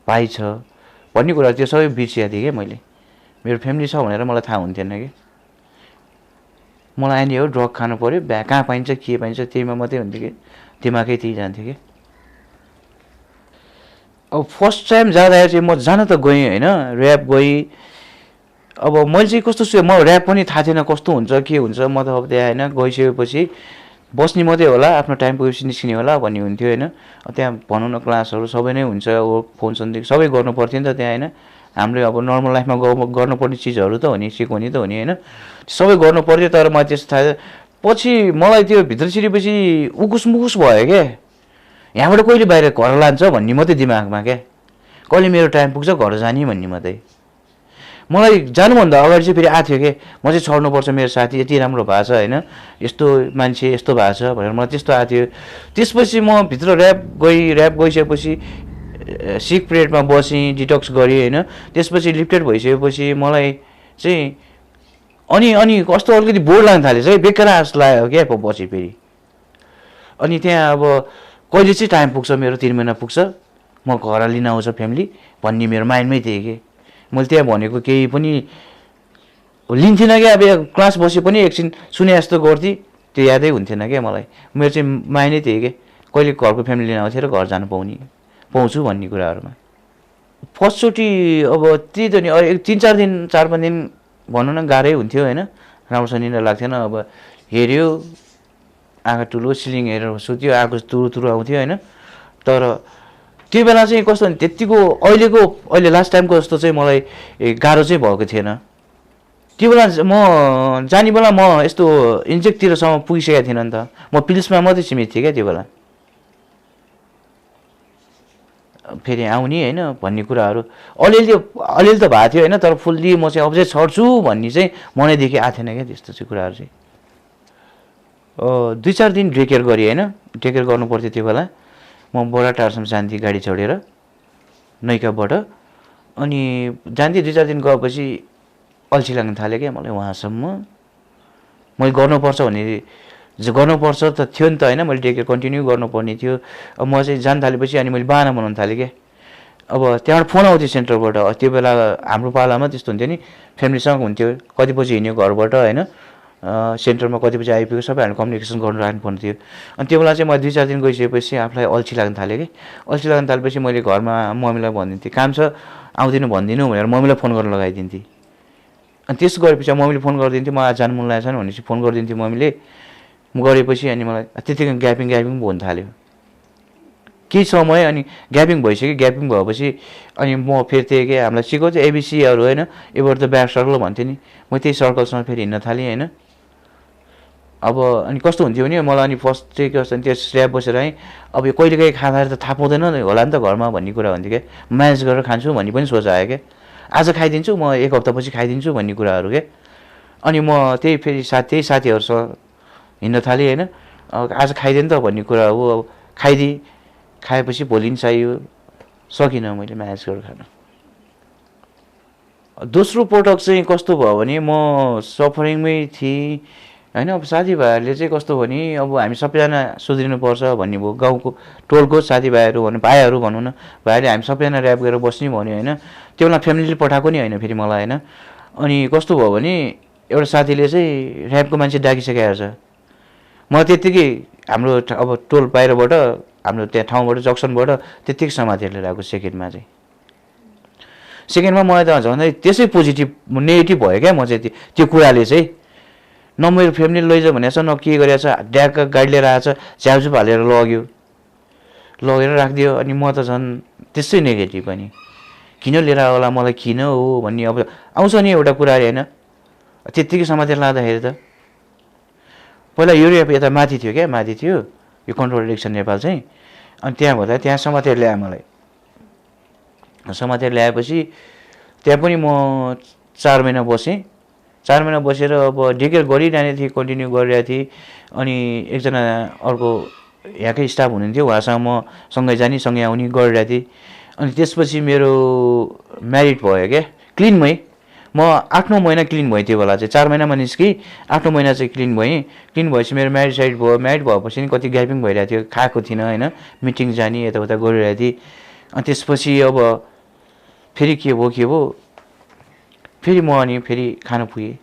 भाइ छ भन्ने कुरा त्यो सबै बिर्सिएको थिएँ क्या मैले। मेरो फ्यामिली छ भनेर मलाई थाहा हुन्थेन कि। मलाई अहिले हो ड्रग खानु पऱ्यो, कहाँ पाइन्छ के पाइन्छ त्यहीमा मात्रै हुन्थ्यो कि, दिमागै त्यही जान्थ्यो कि। अब फर्स्ट टाइम जाँदाखेरि चाहिँ म जान त गएँ होइन, ऱ्याप गएँ। अब मैले चाहिँ कस्तो छु, म ऱ्याप पनि थाहा थिएन कस्तो हुन्छ के हुन्छ, म त अब त्यहाँ होइन गइसकेपछि बस्ने मात्रै होला, आफ्नो टाइम पुगेपछि निस्किने होला भन्ने हुन्थ्यो होइन। त्यहाँ भनौँ न क्लासहरू सबै नै हुन्छ, फोन सनदेखि सबै गर्नु पर्थ्यो नि त त्यहाँ होइन। हामीले अब नर्मल लाइफमा गर्नुपर्ने चिजहरू त हो नि, सिकाउने त हो नि होइन, सबै गर्नु पर्थ्यो। तर मलाई त्यस्तो थाहा पछि मलाई त्यो भित्र छिरेपछि उकुस मुकुस भयो क्या, यहाँबाट कहिले बाहिर घर लान्छ भन्ने मात्रै दिमागमा क्या, कहिले मेरो टाइम पुग्छ घर जाने भन्ने मात्रै। मलाई जानुभन्दा अगाडि चाहिँ फेरि आएको थियो कि म चाहिँ छोड्नुपर्छ, मेरो साथी यति राम्रो भएको छ होइन, यस्तो मान्छे यस्तो भएको छ भनेर मलाई त्यस्तो आएको थियो। त्यसपछि म भित्र ऱ्याप गइसकेपछि सिक पिरियडमा बसेँ, डिटक्स गरेँ होइन। त्यसपछि लिफ्टेड भइसकेपछि मलाई चाहिँ अनि कस्तो अलिकति बोर लाग्न थालेछ है, बेकार जस्तो लाग्यो क्या पछि फेरि। अनि त्यहाँ अब कहिले चाहिँ टाइम पुग्छ मेरो, 3 महिना पुग्छ, म घर लिन आउँछ फ्यामिली भन्ने मेरो माइन्डमै थिएँ कि। मैले त्यहाँ भनेको केही पनि लिन्थिनँ क्या। अब क्लास बसे पनि एकछिन सुने जस्तो गर्थेँ, त्यो यादै हुन्थेन क्या मलाई। मेरो चाहिँ माइन्डै थिएँ कि कहिले घरको फ्यामिली लिन आउँथ्यो र घर जानु पाउँछु भन्ने कुराहरूमा। फर्स्टचोटि अब त्यही त नि, 3-4 दिन 4-5 दिन भनौँ न गाह्रै हुन्थ्यो होइन, राम्रोसँग निन्द्रा लाग्थेन। अब हेऱ्यो आँखा ठुलो, सिलिङ हेरेर सुत्यो, आँखा तुरु आउँथ्यो होइन। तर त्यो बेला चाहिँ कस्तो भने त्यत्तिको अहिले लास्ट टाइमको जस्तो चाहिँ मलाई गाह्रो चाहिँ भएको थिएन। त्यो बेला म जाने बेला म यस्तो इन्जेक्टतिरसम्म पुगिसकेको थिएन नि त, म पिल्समा मात्रै सीमित थिएँ क्या त्यो बेला। फेरि आउने होइन भन्ने कुराहरू अलिअलि त भएको थियो होइन, तर फुल्ली म चाहिँ अझै छर्छु भन्ने चाहिँ मनैदेखि आएको थिएन क्या त्यस्तो चाहिँ कुराहरू चाहिँ। 2-4 दिन डेकेयर गरेँ होइन, डेकेयर गर्नु पर्थ्यो त्यो बेला। म बडा टारसम्म जान्थेँ गाडी चढेर नैकाबाट, अनि जान्थेँ 2-4 दिन गएपछि अल्छी लाग्न थाल्यो क्या मलाई वहाँसम्म। मैले गर्नुपर्छ भन्ने गर्नुपर्छ त थियो नि त होइन, मैले डेकेयर कन्टिन्यू गर्नुपर्ने थियो। अब म चाहिँ जान थालेपछि अनि मैले बाहना बनाउन थालेँ क्या। अब त्यहाँबाट फोन आउँथ्यो सेन्टरबाट, त्यो बेला हाम्रो पालामा त्यस्तो हुन्थ्यो नि, फ्यामिलीसँग हुन्थ्यो, कति बजी हिँड्यो घरबाट होइन, सेन्टरमा कति बजी आइपुग्यो सबै हामीले कम्युनिकेसन गर्नु राख्नुपर्ने थियो। अनि त्यो बेला चाहिँ म 2-4 दिन गइसकेपछि आफूलाई अल्छी लाग्न थाल्यो कि। अल्छी लाग्न थालेपछि मैले घरमा मम्मीलाई भनिदिन्थेँ, काम छ आउँदिनु भनिदिनु भनेर मम्मीलाई फोन गर्न लगाइदिन्थेँ। अनि त्यसो गरेपछि मम्मीले फोन गरिदिन्थ्यो, म आज जानु मन लागेको छैन भनेपछि फोन गरिदिन्थ्यो मम्मीले। म गरेपछि अनि मलाई त्यतिकै ग्यापिङ हुन थाल्यो केही समय, अनि ग्यापिङ भइसक्यो। ग्यापिङ भएपछि अनि म फेरि त्यही के हामीलाई सिकाउँछ एबिसीहरू होइन, एबाट द ब्याक सर्कल भन्थ्यो नि, म त्यही सर्कलसँग फेरि हिँड्न थालेँ होइन। अब अनि कस्तो हुन्थ्यो भने मलाई अनि फर्स्ट चाहिँ के कस्तो त्यो स्ल्याब बसेर है, अब यो कहिलेकाहीँ खाँदाखेरि त थाहा पाउँदैन होला नि त घरमा भन्ने कुरा हुन्थ्यो क्या। म्यानेज गरेर खान्छु भन्ने पनि सोच आयो क्या। आज खाइदिन्छु म 1 हप्तापछि खाइदिन्छु भन्ने कुराहरू क्या। अनि म त्यही फेरि साथीहरूसँग हिँड्न थालेँ होइन। आज खाइदिएँ नि त भन्ने कुरा हो। अब खाएपछि भोलि नि चाहियो, सकिनँ मैले म्यानेज गरेर खान। दोस्रो पटक चाहिँ कस्तो भयो भने म सफरिङमै थिएँ होइन। अब साथीभाइहरूले चाहिँ कस्तो भने अब हामी सबैजना सुध्रिनुपर्छ भन्ने भयो, गाउँको टोलको साथीभाइहरू भनौँ, भाइहरू भनौँ न, भाइले हामी सबैजना ऱ्याप गरेर बस्ने भन्यो होइन। त्यो बेला फ्यामिलीले पठाएको नि होइन फेरि मलाई होइन। अनि कस्तो भयो भने एउटा साथीले चाहिँ ऱ्यापको मान्छे डाकिसकेको छ। म त्यत्तिकै हाम्रो अब टोल बाहिरबाट हाम्रो त्यहाँ ठाउँबाट जक्सनबाट त्यत्तिकै समातेर लिएर आएको सेकेन्डमा चाहिँ। सेकेन्डमा मलाई त झन् त्यसै पोजिटिभ नेगेटिभ भयो क्या म चाहिँ त्यो कुराले चाहिँ। न मेरो फ्यामिलीले लैजा भनेको छ, न के गरेको छ, ड्याक गाडी लिएर आएको छ, झ्याउझुप हालेर लगेर राखिदियो। अनि म त झन् त्यसै नेगेटिभ अनि किन लिएर होला मलाई किन हो भन्ने अब आउँछ नि एउटा कुरा होइन। त्यत्तिकै समातेर लाँदाखेरि त पहिला यो यता माथि थियो क्या, माथि थियो यो कन्ट्रोल इलेक्सन नेपाल चाहिँ। अनि त्यहाँ भन्दा त्यहाँ समातेर ल्यायो मलाई। समातेर ल्याएपछि त्यहाँ पनि म 4 महिना बसेँ। 4 महिना बसेर अब डेकेयर गरिरहने थिएँ, कन्टिन्यू गरिरहेको थिएँ। अनि एकजना अर्को यहाँकै स्टाफ हुनुहुन्थ्यो, उहाँसँग म सँगै जाने सँगै आउने गरिरहेको थिएँ। अनि त्यसपछि मेरो म्यारिड भयो क्या क्लिनमै। म 8-9 महिना क्लिन भएँ त्यो बेला चाहिँ। 4 महिनामा निस्केँ, 8-9 महिना चाहिँ क्लिन भएँ। क्लिन भएपछि मेरो म्यारिड साइड भयो। म्यारिड भएपछि नि कति ग्यापिङ भइरहेको थियो, खाएको थिइनँ होइन, मिटिङ जाने यताउता गरिरहेको थिएँ। अनि त्यसपछि अब फेरि के भयो फेरि म अनि फेरि खान पुगेँ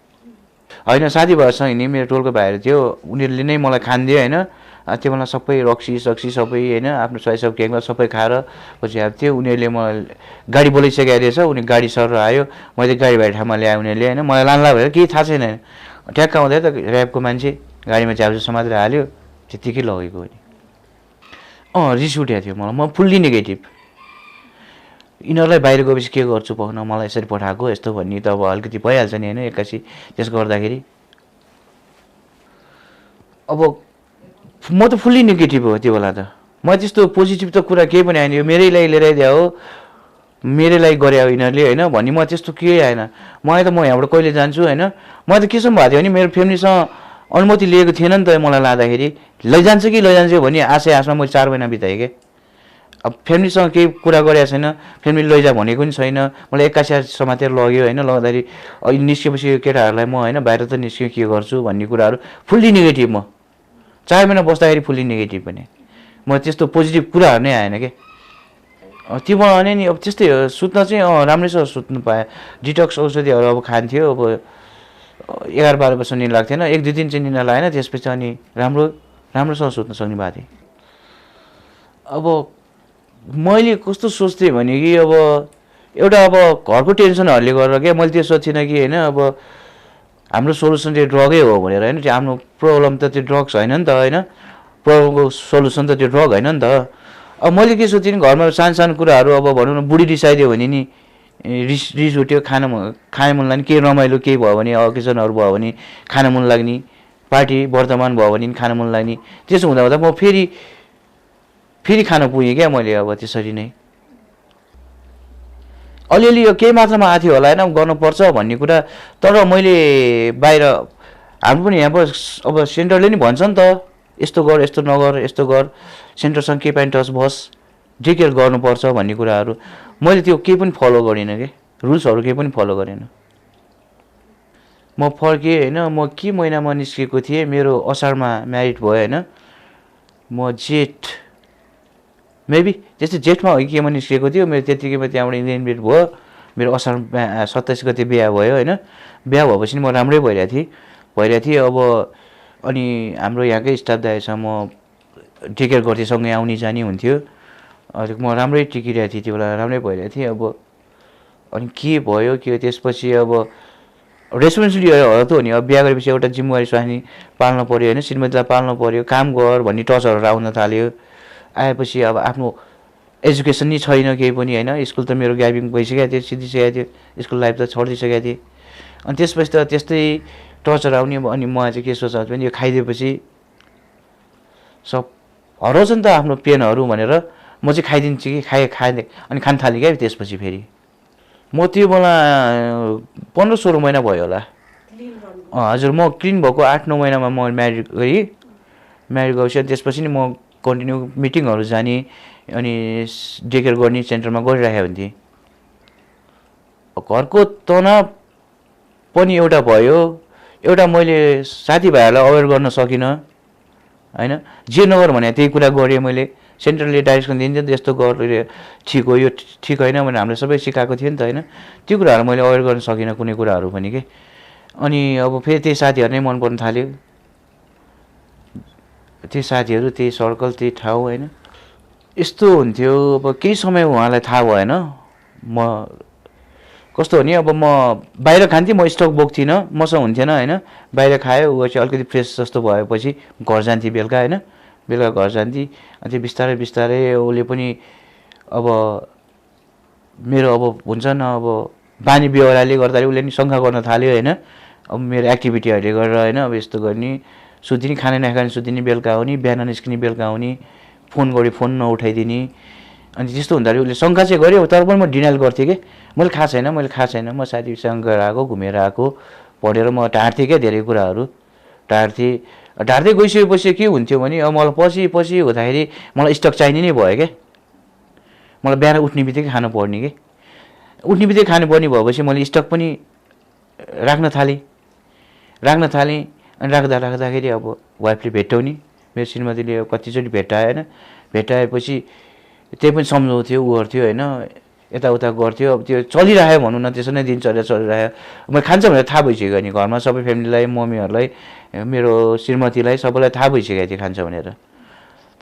होइन। साथीभाइहरूसँग हिँड्ने मेरो टोलको भाइहरू थियो, उनीहरूले नै मलाई खानिदियो होइन। त्यो बेला सबै रक्सी सबै होइन आफ्नो चोइस अफ ग्याङमा सबै खाएर पछि अब थियो। उनीहरूले मलाई गाडी बोलाइसकेको रहेछ, उनी गाडी सर आयो, मैले गाडी भाइ ठाउँमा ल्याएँ उनीहरूले होइन। मलाई लान्ला भनेर केही थाहा छैन, ट्याक्क आउँदै त ऱ्यापको मान्छे गाडीमा झ्याउजु समातेर हाल्यो, त्यत्तिकै लगेको नि। रिस उठेको थियो मलाई, म फुल्ली नेगेटिभ। यिनीहरूलाई बाहिर गएपछि के गर्छु पाउन, मलाई यसरी पठाएको यस्तो भन्ने त अब अलिकति भइहाल्छ नि होइन एक्कासी त्यस गर्दाखेरि। अब म त फुल्ली नेगेटिभ हो त्यो बेला त। म त्यस्तो पोजिटिभ त कुरा केही पनि आएन, यो मेरै लागि लिएर आइदिया हो, मेरै लागि गरे हो यिनीहरूले होइन भन्ने। म त्यस्तो केही आएन। मलाई त म यहाँबाट कहिले जान्छु होइन। म त केसम्म भएको थियो भने मेरो फ्यामिलीसँग अनुमति लिएको थिएन नि त मलाई लाँदाखेरि। लैजान्छ भन्ने आशमा मैले 4 महिना बिताएँ क्या। अब फ्यामिलीसँग केही कुरा गरेको छैन, फ्यामिली लैजा भनेको पनि छैन। मलाई एक्कासी समातेर लग्यो होइन। लग्दाखेरि निस्केपछि केटाहरूलाई म होइन बाहिर त निस्क्यो के गर्छु भन्ने कुराहरू फुल्ली नेगेटिभ। म 4 महिना बस्दाखेरि फुल्ली नेगेटिभ पनि। म त्यस्तो पोजिटिभ कुराहरू नै आएन क्या। त्यो भने नि अब त्यस्तै हो, सुत्न चाहिँ राम्रैसँग सुत्नु पाएँ। डिटक्स औषधिहरू अब खान्थ्यो, अब 11-12 वर्ष निद लाग्थेन, 1-2 दिन चाहिँ निद लागेन। त्यसपछि अनि राम्रोसँग सुत्न सक्ने भएको थिएँ। अब मैले कस्तो सोच्थेँ भने कि अब एउटा अब घरको टेन्सनहरूले गरेर क्या मैले त्यो सोच्थिनँ कि होइन अब हाम्रो सोल्युसन चाहिँ ड्रगै हो भनेर होइन। त्यो हाम्रो प्रब्लम त त्यो ड्रग्स होइन नि त होइन, प्रब्लमको सोल्युसन त त्यो ड्रग होइन नि त। अब मैले के सोच्थेँ घरमा सानो कुराहरू अब भनौँ न बुढी रिसाइदियो भने नि रिस उठ्यो, खान मन लाग्ने, केही रमाइलो केही भयो भने अकेजनहरू भयो भने खान मन लाग्ने, पार्टी वर्तमान भयो भने खान मन लाग्ने। त्यसो हुँदा म फेरि खान पुगेँ क्या मैले अब त्यसरी नै। अलिअलि यो केही मात्रामा आएको थियो होला होइन गर्नुपर्छ भन्ने कुरा। तर मैले बाहिर हाम्रो पनि यहाँ अब सेन्टरले नि भन्छ नि त यस्तो गर यस्तो नगर यस्तो गर सेन्टरसँग केही पनि टच बस टेकेयर गर्नुपर्छ भन्ने कुराहरू मैले त्यो केही पनि फलो गरिनँ कि रुल्सहरू केही पनि फलो गरेन। म फर्केँ होइन म के महिनामा निस्केको थिएँ मेरो असारमा म्यारिड भयो होइन म जेठ मेबी त्यस्तै जेठमा हो कि केमा निस्केको थियो मेरो त्यतिकैमा त्यहाँबाट इन्डियन भयो मेरो असार 27 गते बिहा भयो होइन बिहा भएपछि म राम्रै भइरहेको थिएँ अब अनि हाम्रो यहाँकै स्टाफ दाइसँग म टेकेयर गर्थेँ सँगै आउने जाने हुन्थ्यो अलिक म राम्रै टिकिरहेको थिएँ त्यो बेला राम्रै भइरहेको थिएँ अब अनि के भयो के त्यसपछि अब रेस्पोन्सिबिलिटी हो त हो नि अब बिहा गरेपछि एउटा जिम्मेवारी स्वास्नी पाल्नु पऱ्यो होइन श्रीमतीलाई पाल्नु पऱ्यो काम गर भन्ने टचहरू आउन थाल्यो। आएपछि अब आफ्नो एजुकेसन नै छैन केही पनि होइन स्कुल त मेरो ग्यापिङ भइसकेको थियो सिधिसकेको थियो स्कुल लाइफ त छोडिदिइसकेको थिएँ अनि त्यसपछि त त्यस्तै टचर आउने अनि म चाहिँ के सोच्छ भने यो खाइदिएपछि सब हराउँछ नि त आफ्नो पेनहरू भनेर म चाहिँ खाइदिन्छु कि खाएँ अनि खान थालेँ क्या त्यसपछि फेरि म त्यो बेला 15-16 महिना भयो होला हजुर म क्लिन भएको 8-9 महिनामा म म्यारिड गएपछि त्यसपछि नि म कन्टिन्यू मिटिङहरू जाने अनि टेकेयर गर्ने सेन्टरमा गरिरहेको हुन्थेँ। घरको तनाव पनि एउटा भयो एउटा मैले साथीभाइहरूलाई अवेर गर्न सकिनँ होइन जे नगर भने त्यही कुरा गरेँ मैले सेन्टरले डाइरेक्सन दिन्थ्यो नि त यस्तो गरेर ठिक हो यो ठिक होइन भने हामीले सबै सिकाएको थियो नि त होइन त्यो कुराहरू मैले अवेर गर्न सकिनँ कुनै कुराहरू पनि के अनि अब फेरि त्यही साथीहरू नै मन पर्न थाल्यो त्यही साथीहरू त्यही सर्कल त्यही ठाउँ होइन यस्तो हुन्थ्यो। अब केही समय उहाँलाई थाहा भएन म कस्तो हो नि अब म बाहिर खान्थेँ म स्टक बोक्थिनँ मसँग हुन्थेन होइन बाहिर खायो ऊ चाहिँ अलिकति फ्रेस जस्तो भएपछि घर जान्थेँ बेलुका होइन बेलुका घर जान्थेँ अनि त्यो बिस्तारै बिस्तारै उसले पनि अब मेरो अब हुन्छ न अब बानी बेहोराले गर्दाखेरि उसले नि शङ्का गर्न थाल्यो होइन अब मेरो एक्टिभिटीहरूले गरेर होइन अब यस्तो गर्ने सुत्दिने खाने नखाने सुत्दिने बेलुका आउने बिहान निस्किने बेलुका आउने फोन गऱ्यो फोन नउठाइदिने अनि त्यस्तो हुँदाखेरि उसले शङ्का चाहिँ गऱ्यो तर पनि म डिनाइल गर्थेँ कि मैले खाएको छैन म साथीसँग गएर आएको घुमेर आएको पढेर म टाढ्थेँ क्या धेरै कुराहरू ढाड्दै गइसकेपछि के हुन्थ्यो भने अब मलाई पछि हुँदाखेरि मलाई स्टक चाहिने नै भयो क्या मलाई बिहान उठ्ने बित्तिकै खानु पर्ने कि उठ्ने बित्तिकै खानु पर्ने भएपछि मैले स्टक पनि राख्न थालेँ अनि राख्दाखेरि अब वाइफले भेट्टाउने मेरो श्रीमतीले कतिचोटि भेट्टायो होइन भेट्टाएपछि त्यही पनि सम्झाउँथ्यो ऊ गर्थ्यो होइन यताउता गर्थ्यो अब त्यो चलिरह्यो भनौँ न त्यसो नै दिनचर्या चलिरह्यो मैले खान्छ भनेर थाहा भइसक्यो नि घरमा सबै फ्यामिलीलाई मम्मीहरूलाई मेरो श्रीमतीलाई सबैलाई थाहा भइसकेको थियो खान्छ भनेर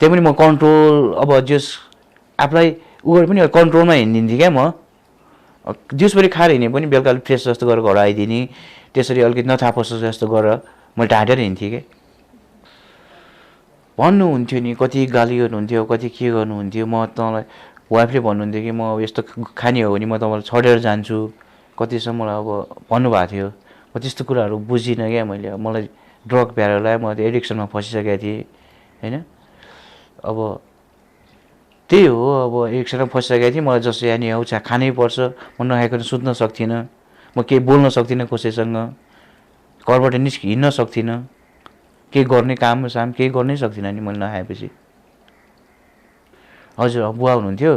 त्यही पनि म कन्ट्रोल अब जस आफूलाई ऊ गरे पनि कन्ट्रोलमा हिँडिदिन्थेँ क्या म दिउँसभरि खाएर हिँडे पनि बेलुका अलिक फ्रेस जस्तो गरेर घर आइदिने त्यसरी अलिकति नथापोस् जस्तो गरेर मैले ढाँटेर हिँड्थेँ कि भन्नुहुन्थ्यो नि कति गाली गर्नुहुन्थ्यो कति के गर्नुहुन्थ्यो म तँलाई वाइफले भन्नुहुन्थ्यो कि म यस्तो खाने हो भने म तपाईँलाई छोडेर जान्छु कतिसम्म मलाई अब भन्नुभएको थियो म त्यस्तो कुराहरू बुझिनँ क्या मैले मलाई ड्रग प्यारोलाई म त्यो एडिक्सनमा फसिसकेको थिएँ होइन अब त्यही हो अब एडिक्सनमा फसिसकेको थिएँ मलाई जस्तो यहाँ आउँछ खानै पर्छ म नखाइकन सुत्न सक्थिनँ म केही बोल्न सक्दिनँ कसैसँग घरबाट हिँड्न सक्थिनँ केही गर्ने काम केही गर्नै सक्दिनँ नि मैले नखाएपछि। हजुर बुवा हुनुहुन्थ्यो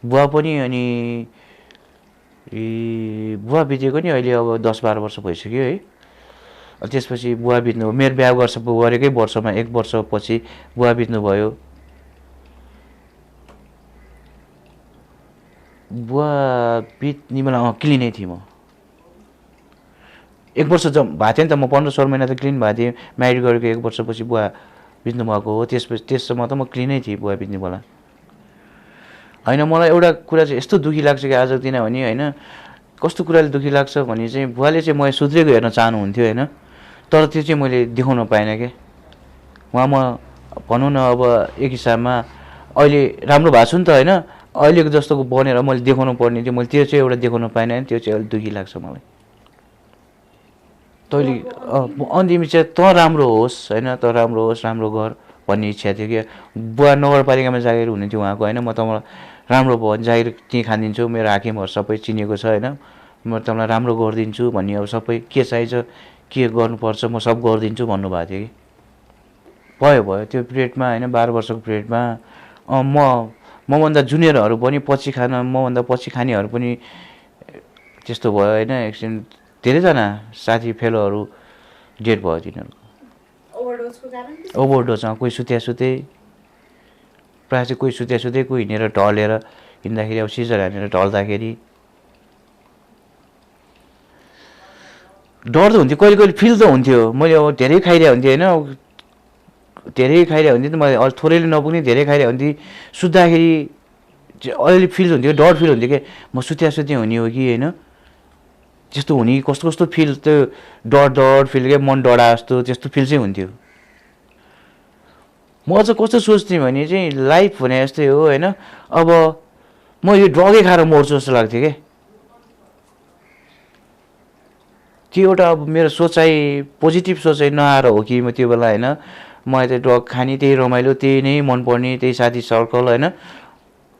बुवा पनि अनि बुवा बितेको नि अहिले अब 10-12 वर्ष भइसक्यो है त्यसपछि बुवा बित्नु मेरो बिहा गरेकै वर्षमा 1 वर्षपछि बुवा बित्नुभयो। बुवा बित्ने बेला क्लिनै थिएँ म 1 वर्ष भएको थियो नि त म 15-16 महिना त क्लिन भएको थिएँ म्यारिड गरेको 1 वर्षपछि बुवा बित्नु भएको हो त्यससम्म त म क्लिनै थिएँ बुवा बित्ने बेला होइन। मलाई एउटा कुरा चाहिँ यस्तो दुःखी लाग्छ कि आजको दिन भने होइन कस्तो कुराले दुःखी लाग्छ भने चाहिँ बुवाले चाहिँ म सुध्रेको हेर्न चाहनुहुन्थ्यो होइन तर त्यो चाहिँ मैले देखाउन पाइनँ क्या उहाँ म भनौँ न अब एक हिसाबमा अहिले राम्रो भएको छु नि त होइन अहिलेको जस्तोको बनेर मैले देखाउनु पर्ने थियो मैले त्यो चाहिँ एउटा देखाउन पाइनँ त्यो चाहिँ अलिक दुःखी लाग्छ मलाई। तैँले अन्तिमी चाहिँ तँ राम्रो होस् होइन तँ राम्रो होस् राम्रो घर भन्ने इच्छा थियो कि बुवा नगरपालिकामा जागिर हुने थियो उहाँको होइन म त राम्रो भयो भने जागिर त्यहीँ खानिदिन्छु, मेरो हाकिमहरू सबै चिनेको छ होइन, म तपाईँलाई राम्रो गरिदिन्छु भन्ने अब सबै के चाहिन्छ के गर्नुपर्छ म सब गरिदिन्छु भन्नुभएको थियो कि। भयो त्यो पिरियडमा होइन 12 वर्षको पिरियडमा मभन्दा जुनियरहरू पनि मभन्दा पछि खानेहरू पनि त्यस्तो भयो होइन। एक्सिडेन्ट धेरैजना साथी फेलोहरू डेड भयो तिनीहरूको ओभरडोजमा। कोही सुते प्रायः चाहिँ कोही सुते कोही हिँडेर ढलेर हिँड्दाखेरि अब सिजर हानेर ढल्दाखेरि डर त हुन्थ्यो, कहिले फिल त हुन्थ्यो। मैले अब धेरै खाइरहेको हुन्थेँ होइन, धेरै खाइरहेको हुन्थेँ त मैले थोरैले नपुग्ने धेरै खाइरहेको हुन्थेँ। सुत्दाखेरि अलिअलि फिल हुन्थ्यो, डर फिल हुन्थ्यो कि म सुते हुने हो कि होइन, त्यस्तो हुने कस्तो फिल, त्यो डर फिल क्या, मन डरा जस्तो त्यस्तो फिल चाहिँ हुन्थ्यो। म अझ कस्तो सोच्थेँ भने चाहिँ लाइफ भने जस्तै हो होइन, अब म यो ड्रगै खाएर मर्छु जस्तो लाग्थ्यो क्या। त्यो एउटा अब मेरो सोचाइ पोजिटिभ सोचाइ नआएर हो कि म त्यो बेला होइन, मलाई चाहिँ ड्रग खाने त्यही रमाइलो, त्यही नै मनपर्ने, त्यही साथी सर्कल होइन,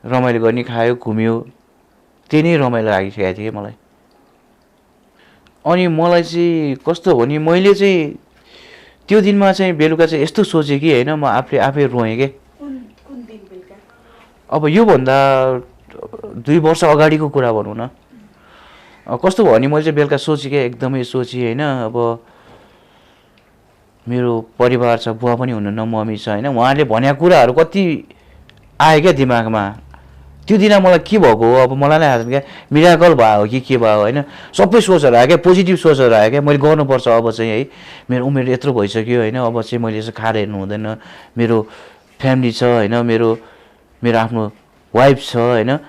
रमाइलो गर्ने, खायो घुम्यो, त्यही नै रमाइलो लागिसकेको थियो कि मलाई। अनि मलाई चाहिँ कस्तो हो भने मैले चाहिँ त्यो दिनमा चाहिँ बेलुका चाहिँ यस्तो सोचेँ कि होइन, म आफै रोएँ के। अब योभन्दा 2 वर्ष अगाडिको कुरा भनौँ न, कस्तो भयो भने मैले चाहिँ बेलुका सोचेँ क्या, एकदमै सोचेँ होइन। अब मेरो परिवार छ, बुवा पनि हुनुहुन्न, मम्मी छ होइन, उहाँले भनेको कुराहरू कति आयो क्या दिमागमा। त्यो दिन मलाई के भएको हो, अब मलाई नै थाहा छैन क्या, मिराकल भयो कि के भयो होइन, सबै सोचहरू आयो क्या, पोजिटिभ सोचहरू आयो क्या। मैले गर्नुपर्छ अब चाहिँ है, मेरो उमेर यत्रो भइसक्यो होइन, अब चाहिँ मैले यसो खाएर हेर्नु हुँदैन, मेरो फ्यामिली छ होइन, मेरो आफ्नो वाइफ छ होइन,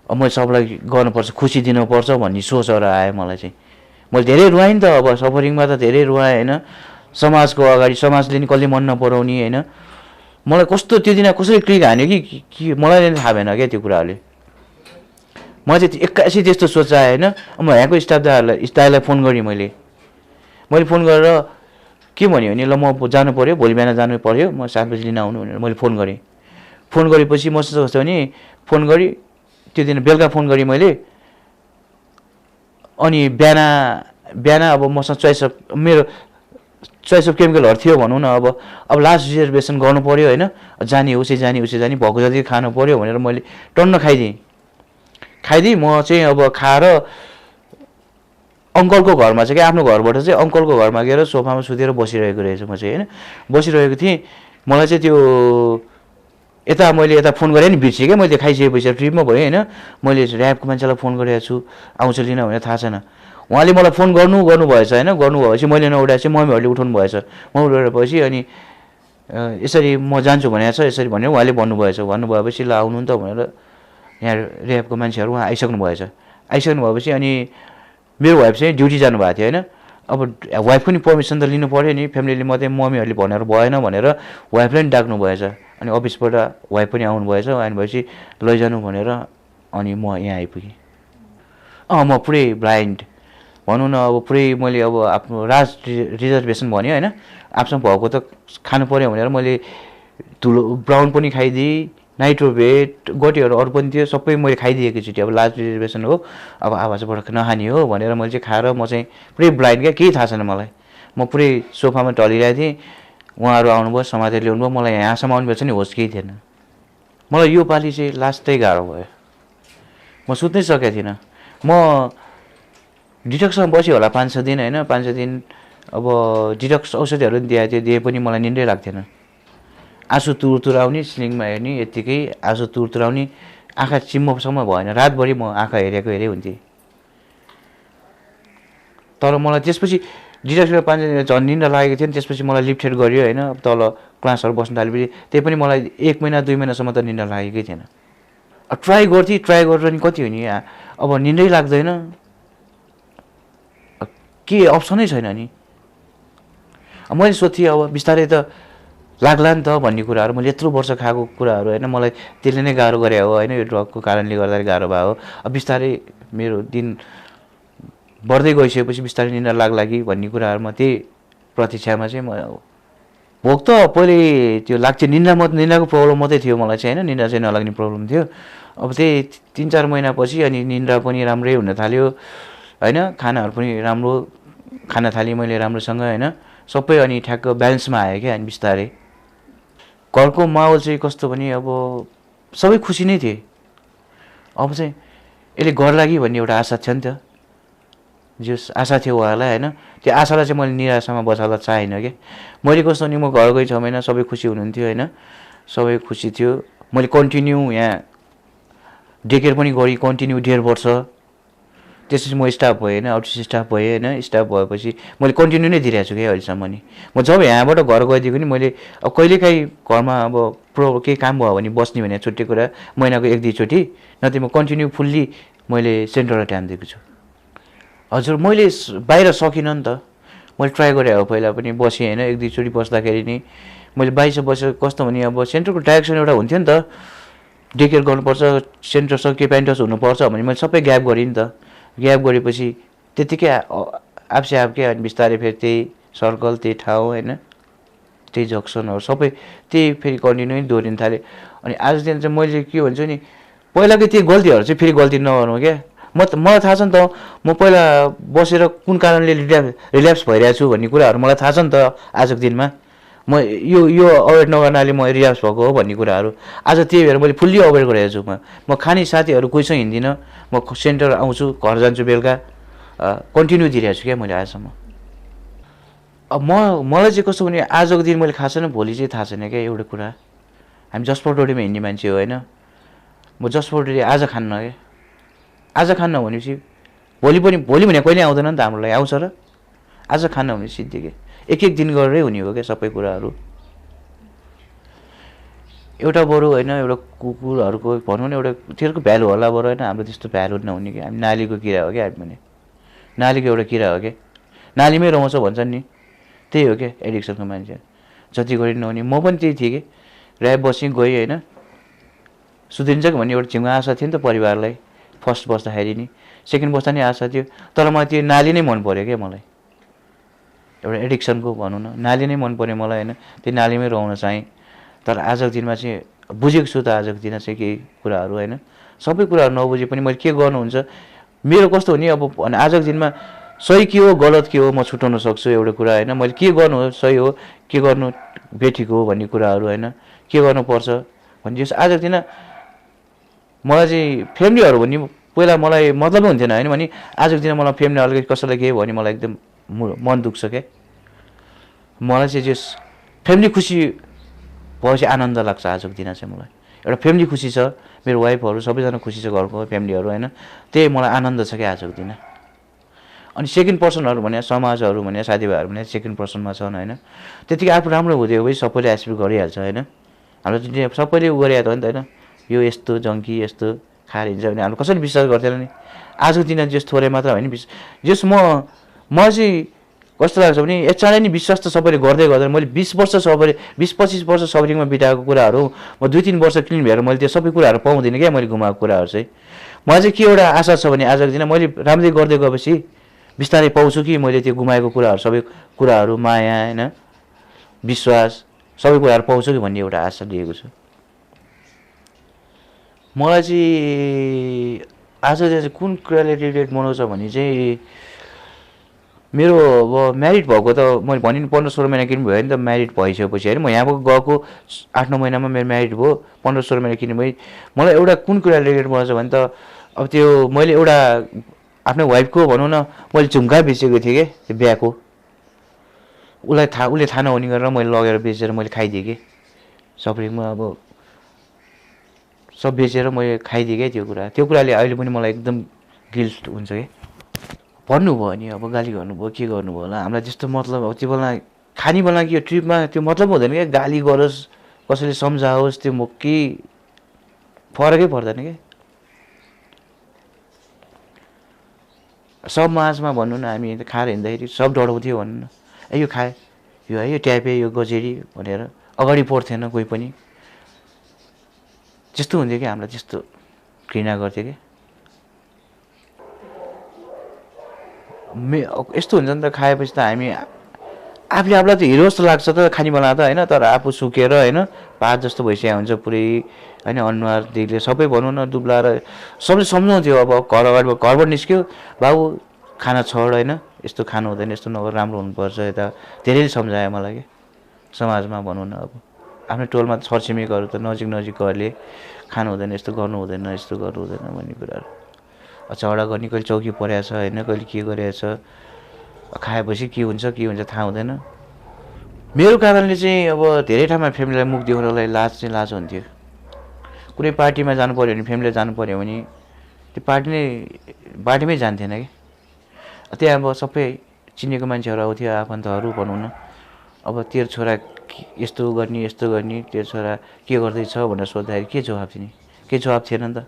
अब मैले सबलाई गर्नुपर्छ, खुसी दिनुपर्छ भन्ने सोचहरू आयो मलाई चाहिँ। मैले धेरै रुवाएँ नि त, अब सफरिङमा त धेरै रुवाएँ होइन, समाजको अगाडि, समाजले नि कसले मन नपराउने होइन। मलाई कस्तो त्यो दिन कसरी क्लिक हान्यो कि मलाई नै थाहा भएन क्या त्यो कुराहरूले। म चाहिँ 81 त्यस्तो सोचाएँ होइन। म यहाँको स्टाफलाई फोन गरेँ, मैले फोन गरेर के भन्यो भने ल म जानु पऱ्यो, भोलि बिहान जानु पऱ्यो, म 7 बजी लिन आउनु भनेर मैले फोन गरेँ। फोन गरेपछि म कस्तो भने फोन गरेँ, त्यो दिन बेलुका फोन गरेँ मैले। अनि बिहान अब मसँग मेरो चोइस अफ केमिकलहरू थियो भनौँ न। अब लास्ट रिजर्भेसन गर्नु पऱ्यो होइन, जाने उसै जाने भएको जति खानु पऱ्यो भनेर मैले टन्न खाइदिएँ। म चाहिँ अब खाएर अङ्कलको घरमा चाहिँ क्या, आफ्नो घरबाट चाहिँ अङ्कलको घरमा गएर सोफामा सुतेर बसिरहेको रहेछ म चाहिँ होइन, बसिरहेको थिएँ। मलाई चाहिँ त्यो यता फोन गरेँ नि बिर्सेँ क्या, मैले खाइसकेपछि ट्रिपमा भयो होइन। मैले ऱ्याबको मान्छेलाई फोन गरेको छु, आउँछ लिन भनेर थाहा छैन। उहाँले मलाई फोन गर्नुभएछ होइन, गर्नुभएपछि मैले नउठाएपछि मम्मीहरूले उठाउनु भएछ। म उठाएपछि अनि यसरी म जान्छु भनेको छ, यसरी भनेर उहाँले भन्नुभएपछि ल आउनु नि त भनेर यहाँ ऱ्याबको मान्छेहरू उहाँ आइसक्नु भएपछि अनि मेरो वाइफ चाहिँ ड्युटी जानुभएको थियो होइन। अब वाइफको नि पर्मिसन त लिनु पऱ्यो नि, फ्यामिलीले मात्रै मम्मीहरूले भनेर भएन भनेर वाइफलाई नि डाक्नु भएछ। अनि अफिसबाट वाइफ पनि आउनु भएपछि लैजानु भनेर अनि म यहाँ आइपुगेँ। म पुरै ब्लाइन्ड भनौँ न, अब पुरै मैले अब आफ्नो रिजर्भेसन भन्यो होइन, आफूसँग भएको त खानु पऱ्यो भनेर मैले धुलो ब्राउन पनि खाइदिएँ, नाइट्रोभेट गटीहरू अरू पनि थियो, सबै मैले खाइदिएको एकैचोटि। अब लास्ट रिजर्भेसन हो, अब आवाजबाट नखाने हो भनेर मैले चाहिँ खाएर म चाहिँ पुरै ब्लाइन्ड क्या, केही थाहा छैन मलाई। म पुरै सोफामा ढलिरहेको थिएँ, उहाँहरू आउनुभयो, समातेर ल्याउनु भयो, मलाई यहाँसम्म आउनुभएछ नि, होस् केही थिएन। मलाई यो पालि चाहिँ लास्टै गाह्रो भयो, म सुत्नै सकेको थिइनँ। म डिटक्समा बस्यो होला 5-6 दिन होइन, 5-6 दिन। अब डिटक्स औषधिहरू पनि दिए पनि मलाई निन्द्रै लाग्थेन। आँसु तुर आउने, स्लिङमा हेर्ने, यत्तिकै आँसु तुर आउने, आँखा चिम्मोसम्म भएन, रातभरि म आँखा हेरे हुन्थेँ। तर मलाई त्यसपछि डिटक्समा 5 दिन झन् निन्द्रा लागेको थियो नि, त्यसपछि मलाई लिफ्टेड गर्यो होइन। तल क्लासहरू बस्नु थालेपछि त्यही पनि मलाई 1 महिना 2 महिनासम्म त निन्द्रा लागेकै थिएन। ट्राई गरेर नि कति हो नि, अब निन्द्रै लाग्दैन, के अप्सनै छैन नि। मैले सोध्थेँ अब बिस्तारै त लाग्ला नि त भन्ने कुराहरू, मैले यत्रो वर्ष खाएको कुराहरू होइन, मलाई त्यसले नै गाह्रो गरे हो होइन, यो ड्रगको कारणले गर्दाखेरि गाह्रो भयो हो। अब बिस्तारै मेरो दिन बढ्दै गइसकेपछि बिस्तारै निन्द्रा लाग्ला कि भन्ने कुराहरूमा त्यही प्रतीक्षामा चाहिँ म भोक त पहिले त्यो लाग्थ्यो, निन्द्राको प्रब्लम मात्रै थियो मलाई चाहिँ होइन, निन्द्रा चाहिँ नलाग्ने प्रब्लम थियो। अब त्यही 3-4 महिनापछि अनि निन्द्रा पनि राम्रै हुन थाल्यो होइन, खानाहरू पनि राम्रो खान थालेँ मैले राम्रोसँग होइन, सबै अनि ठ्याक्क ब्यालेन्समा आयो क्या। अनि बिस्तारै घरको माहौल चाहिँ कस्तो भने अब सबै खुसी नै थिए। अब चाहिँ यसले गर्ला कि भन्ने एउटा आशा थियो नि त, जो आशा थियो उहाँलाई होइन, त्यो आशालाई चाहिँ मैले निराशामा बसाल्न चाहेन क्या। मैले कस्तो भने म घर गई 6 महिना सबै खुसी हुनुहुन्थ्यो होइन, सबै खुसी थियो। मैले कन्टिन्यू यहाँ डे केयर पनि गरेँ कन्टिन्यू 1.5 वर्ष। त्यसपछि म स्टाफ भएँ होइन, आउटसोर्स स्टाफ भएँ होइन। स्टाफ भएपछि मैले कन्टिन्यू नै दिइरहेको छु क्या अहिलेसम्म नि। म जब यहाँबाट घर गइदिएको नि मैले अब कहिलेकाहीँ घरमा अब केही काम भयो भने बस्ने भने छुट्टी कुरा, महिनाको 1-2 चोटि, नत्र म कन्टिन्यू फुल्ली मैले सेन्टरलाई टाइम दिएको छु। हजुर मैले बाहिर सकिनँ नि त, मैले ट्राई गरेँ हो पहिला पनि बसेँ होइन, 1-2 चोटि बस्दाखेरि नि मैले बाहिर बसेर कस्तो भने अब सेन्टरको डाइरेक्सन एउटा हुन्थ्यो नि त, डे केयर गर्नुपर्छ, सेन्टरसँग के प्यान्टस हुनुपर्छ भने मैले सबै ग्याप गरेँ नि त। ग्याप गरेपछि त्यतिकै आफसे आफकै अनि बिस्तारै फेरि त्यही सर्कल, त्यही ठाउँ होइन, त्यही जक्सनहरू सबै त्यही फेरि कन्टिन्यू नै दोहोरिन थालेँ। अनि आजदेखि चाहिँ मैले के भन्छु नि, पहिलाकै त्यही गल्तीहरू चाहिँ फेरि गल्ती नगर्नु क्या। मलाई थाहा छ नि त, म पहिला बसेर कुन कारणले रिल्याप्स भइरहेको छु भन्ने कुराहरू मलाई थाहा छ नि त। आजको दिनमा म यो अभोइड नगर्नाले म रिल्याप्स भएको हो भन्ने कुराहरू आज त्यही भएर मैले फुल्ली अभोइड गरेको छु। म खाने साथीहरू कोहीसँग हिँड्दिनँ, म सेन्टर आउँछु, घर जान्छु बेलुका, कन्टिन्यू दिइरहेको छु क्या मैले आजसम्म। अब मलाई चाहिँ कस्तो भने आजको दिन मैले खाएको छैन, भोलि चाहिँ थाहा छैन क्या एउटा कुरा। हामी जसपट रोडीमा हिँड्ने मान्छे हो होइन, म जसपट रोडी आज खान्न क्या। आज खान्न भनेपछि भोलि भने कहिले आउँदैन नि त हाम्रो लागि, आउँछ र? आज खान्न भने सिद्धिकै एक दिन गरेरै हुने हो क्या सबै कुराहरू। एउटा बरु होइन, एउटा कुकुरहरूको भनौँ न एउटा तिनीहरूको भ्यालु होला बरु होइन, हाम्रो त्यस्तो भ्यालु नहुने कि हामी नालीको किरा हो क्या। हामी भने नालीको एउटा किरा हो क्या, नालीमै रमाउँछ भन्छन् नि, त्यही हो क्या एडिक्सनको मान्छे। जति गरे नहुने म पनि त्यही थिएँ कि, ऱ्याब बसेँ गएँ होइन, सुध्रिन्छ कि भन्ने एउटा झिङ्गो आशा थियो नि त परिवारलाई। फर्स्ट बस्दाखेरि नि, सेकेन्ड बस्दा नि आशा थियो, तर मलाई त्यो नाली नै मन पऱ्यो क्या मलाई। एउटा एडिक्सनको भनौँ न, नाली नै मन पऱ्यो मलाई होइन, त्यो नालीमै रहन चाहेँ। तर आजको दिनमा चाहिँ बुझेको छु त, आजको दिनमा चाहिँ केही कुराहरू होइन, सबै कुराहरू नबुझे पनि मैले के गर्नुहुन्छ मेरो कस्तो हुने अब आजको दिनमा सही के हो गलत के हो म छुटाउन सक्छु एउटा कुरा होइन। मैले के गर्नु हो सही हो, के गर्नु बेठिक हो भन्ने कुराहरू होइन, के गर्नुपर्छ भन्ने आजको दिन मलाई चाहिँ फ्यामिलीहरू भन्ने पहिला मलाई मतलबै हुन्थेन होइन भने आजको दिन मलाई फ्यामिली अलिकति कसैलाई केही भयो भने मलाई एकदम मन दुख्छ क्या। मलाई चाहिँ जस फ्यामिली खुसी भएपछि आनन्द लाग्छ आजको दिन चाहिँ मलाई। एउटा फ्यामिली खुसी छ, मेरो वाइफहरू सबैजना खुसी छ, घरको फ्यामिलीहरू होइन, त्यही मलाई आनन्द छ क्या आजको दिन। अनि सेकेन्ड पर्सनहरू भने समाजहरू भने साथीभाइहरू भने सेकेन्ड पर्सनमा छन् होइन, त्यतिकै आफू राम्रो हुँदै गएपछि सबैले एक्सेप्ट गरिहाल्छ होइन। हाम्रो सबैले उ गरिहाल्छ नि त होइन, यो यस्तो जङ्की यस्तो खाएर हिँड्छ भने हाम्रो कसैले विश्वास गर्थेन नि। आजको दिन जस थोरै मात्र होइन जस म चाहिँ कस्तो लाग्छ भने यचाँडै नि विश्वास त सबैले गर्दै गर्दैन। मैले 20 वर्ष 20-25 वर्ष सफरिङमा बिताएको कुराहरू म 2-3 वर्ष क्लिन भएर मैले त्यो सबै कुराहरू पाउँदिनँ क्या। मैले गुमाएको कुराहरू चाहिँ मलाई चाहिँ के एउटा आशा छ भने आजको दिन मैले राम्ररी गर्दै गएपछि बिस्तारै पाउँछु कि मैले त्यो गुमाएको कुराहरू सबै कुराहरू माया होइन विश्वास सबै कुराहरू पाउँछु कि भन्ने एउटा आशा लिएको छु। मलाई चाहिँ आज चाहिँ कुन कुराले रिलेट बनाउँछ भने चाहिँ मेरो अब म्यारिड भएको त मैले भने नि 15-16 महिना किन भयो नि त म्यारिड भइसकेपछि होइन। म यहाँ गएको 8-9 महिनामा मेरो म्यारिड भयो, 15-16 महिना किन भयो। मलाई एउटा कुन कुरा रिलेट बनाउँछ भने त अब त्यो मैले एउटा आफ्नो वाइफको भनौँ न मैले झुम्का बेचेको थिएँ कि त्यो बिहाको, उसले थाहा नहुने गरेर मैले लगेर बेचेर मैले खाइदिएँ कि सफरिङमा अब सब बेचेर मैले खाइदिएँ क्या त्यो कुराले अहिले पनि मलाई एकदम गिल्ट हुन्छ कि भन्नुभयो नि अब गाली गर्नुभयो के गर्नुभयो होला। हामीलाई त्यस्तो मतलब अब त्यो बेला खाने बेला कि ट्रिपमा त्यो मतलब हुँदैन क्या, गाली गरोस् कसैले सम्झाओस् त्यो म केही फरकै पर्दैन क्या। सब माझमा भन्नु न हामी खाएर हिँड्दाखेरि सब डढाउँथ्यो भन्नु न, यो खाए यो है यो ट्यापे यो गजेरी भनेर अगाडि बढ्थेन कोही पनि। त्यस्तो हुन्थ्यो कि हामीलाई त्यस्तो घृणा गर्थ्यो कि। यस्तो हुन्छ नि त खाएपछि त हामी आफूले आफूलाई त हिरो जस्तो लाग्छ त खाने बेला त होइन, तर आफू सुकेर होइन पात जस्तो भइसकेको हुन्छ पुरै होइन, अनुहारदेखि सबै भनौँ न दुब्लाएर सबले सम्झाउँथ्यो। अब घरबाट निस्क्यो, बाबु खाना छोड होइन, यस्तो खानु हुँदैन, यस्तो नगर, राम्रो हुनुपर्छ, यता धेरैले सम्झायो मलाई कि समाजमा भनौँ न। अब आफ्नो टोलमा छरछिमेकीहरू त नजिकहरूले खानु हुँदैन, यस्तो गर्नु हुँदैन, यस्तो गर्नु हुँदैन भन्ने कुराहरू। झगडा गर्ने, कहिले चौकी परेको छ होइन, कहिले के गरेको छ, खाएपछि के हुन्छ थाहा हुँदैन। मेरो कारणले चाहिँ अब धेरै ठाउँमा फ्यामिलीलाई मुख देखाउनलाई लाज हुन्थ्यो। कुनै पार्टीमा जानु पऱ्यो भने, फ्यामिलीले जानु पऱ्यो भने त्यो पार्टीमै जान्थेन कि। त्यहाँ अब सबै चिनेको मान्छेहरू आउँथ्यो, आफन्तहरू भनौँ न। अब तेरो छोरा यस्तो गर्ने, तेरो छोरा के गर्दैछ भनेर सोद्धाखेरि के जवाब दिने? केही जवाब थिएन नि त।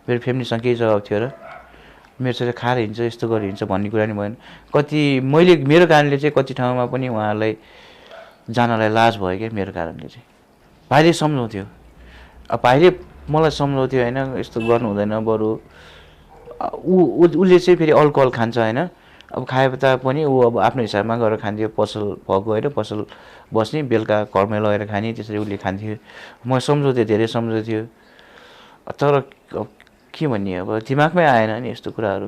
मेरो फ्यामिलीसँग केही जवाब थियो र? मेरो छोरा खाएर हिँड्छ, यस्तो गरेर हिँड्छ भन्ने कुरा नि भएन। मेरो कारणले चाहिँ कति ठाउँमा पनि उहाँहरूलाई जानलाई लाज भयो क्या मेरो कारणले चाहिँ। भाइले सम्झाउँथ्यो, अब भाइले मलाई सम्झाउँथ्यो होइन, यस्तो गर्नु हुँदैन, बरु उसले चाहिँ फेरि अल्कोहल खान्छ होइन। अब खाए तापनि ऊ अब आफ्नो हिसाबमा गरेर खान्थ्यो, पसल भएको होइन, पसल बस्ने, बेलुका घरमै लगेर खाने, त्यसरी उसले खान्थ्यो। म सम्झाउँथेँ, धेरै सम्झाउँथ्यो, तर के भन्ने अब दिमागमै आएन नि यस्तो कुराहरू।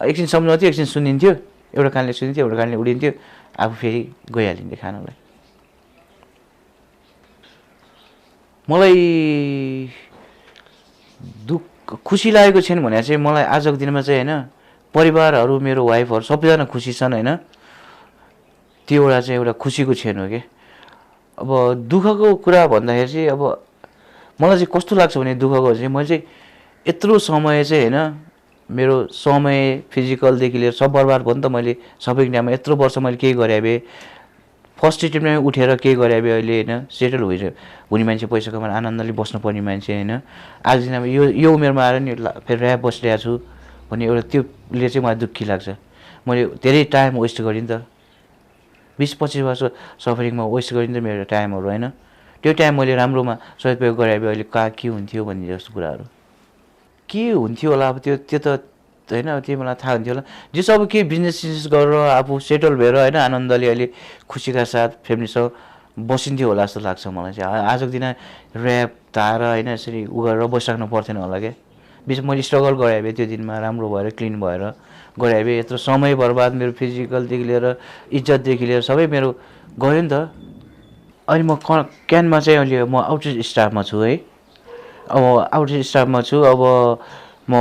एकछिन सम्झाउँथ्यो, एकछिन सुनिन्थ्यो, एउटा कानले सुनिन्थ्यो, एउटा कानले उडिन्थ्यो, आफू फेरि गइहालिन्थ्यो खानलाई। मलाई खुसी लागेको छैन भने चाहिँ मलाई आजको दिनमा चाहिँ होइन, परिवारहरू, मेरो वाइफहरू सबैजना खुसी छन् होइन, त्यो एउटा चाहिँ एउटा खुसीको क्षण हो कि। अब दुःखको कुरा भन्दाखेरि चाहिँ अब मलाई चाहिँ कस्तो लाग्छ भने दुःखको चाहिँ मैले चाहिँ यत्रो समय चाहिँ होइन, मेरो समय फिजिकलदेखि लिएर सब बर्बाद भयो नि त। मैले सबै इन्डियामा यत्रो वर्ष मैले केही गरेँ भए, फर्स्ट एटेम्पमै उठेर केही गरेँ भए अहिले होइन, सेटल हुने मान्छे, पैसा कमाएर आनन्दले बस्नुपर्ने मान्छे होइन, आज दिनमा यो उमेरमा आएर नि फेरि ऱ्याप बसिरहेको छु भन्ने एउटा त्योले चाहिँ मलाई दुःखी लाग्छ। मैले धेरै टाइम वेस्ट गरेँ नि त, 20-25 वर्ष सफरिङमा वेस्ट गरेँ नि त मेरो टाइमहरू होइन। त्यो टाइम मैले राम्रोमा सदुपयोग गरेँ भए अहिले के हुन्थ्यो भन्ने जस्तो कुराहरू के हुन्थ्यो होला। अब त्यो त होइन, त्यो मलाई थाहा हुन्थ्यो होला। जस अब केही बिजनेस गरेर आफू सेटल भएर होइन, आनन्दले अहिले खुसीका साथ फ्यामिलीसँग बसिन्थ्यो होला जस्तो लाग्छ मलाई चाहिँ। आजको दिन ऱ्याप धाएर होइन यसरी उ गरेर बसिराख्नु पर्थेन होला क्या। मैले स्ट्रगल गरेँ भए त्यो दिनमा राम्रो भएर क्लिन भएर गरेँ भए यत्रो समय बर्बाद, मेरो फिजिकलदेखि लिएर इज्जतदेखि लिएर सबै मेरो गयो नि त। अहिले म क्यानमा चाहिँ अहिले म आउटरिच स्टाफमा छु है। अब आउटरिच स्टाफमा छु, अब म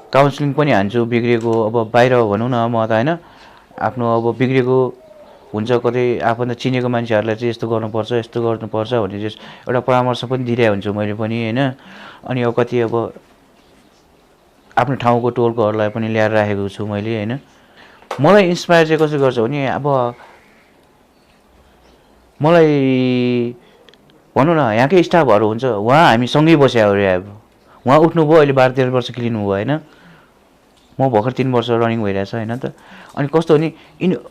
काउन्सिलिङ पनि हान्छु बिग्रेको। अब बाहिर भनौँ न, म त होइन आफ्नो अब बिग्रेको हुन्छ, कतै आफूले चिनेको मान्छेहरूलाई चाहिँ यस्तो गर्नुपर्छ, यस्तो गर्नुपर्छ भन्ने चाहिँ एउटा परामर्श पनि दिइरहेको हुन्छु मैले पनि होइन। अनि अब कति अब आफ्नो ठाउँको टोलकोहरूलाई पनि ल्याएर राखेको छु मैले होइन। मलाई इन्सपायर चाहिँ कसरी गर्छ भने अब मलाई भनौँ न, यहाँकै स्टाफहरू हुन्छ, उहाँ हामी सँगै बस्यो अरे। अब उहाँ उठ्नुभयो, अहिले 12-13 वर्ष क्लिन भयो होइन, म भर्खर 3 वर्ष रनिङ भइरहेछ होइन त। अनि कस्तो हो नि,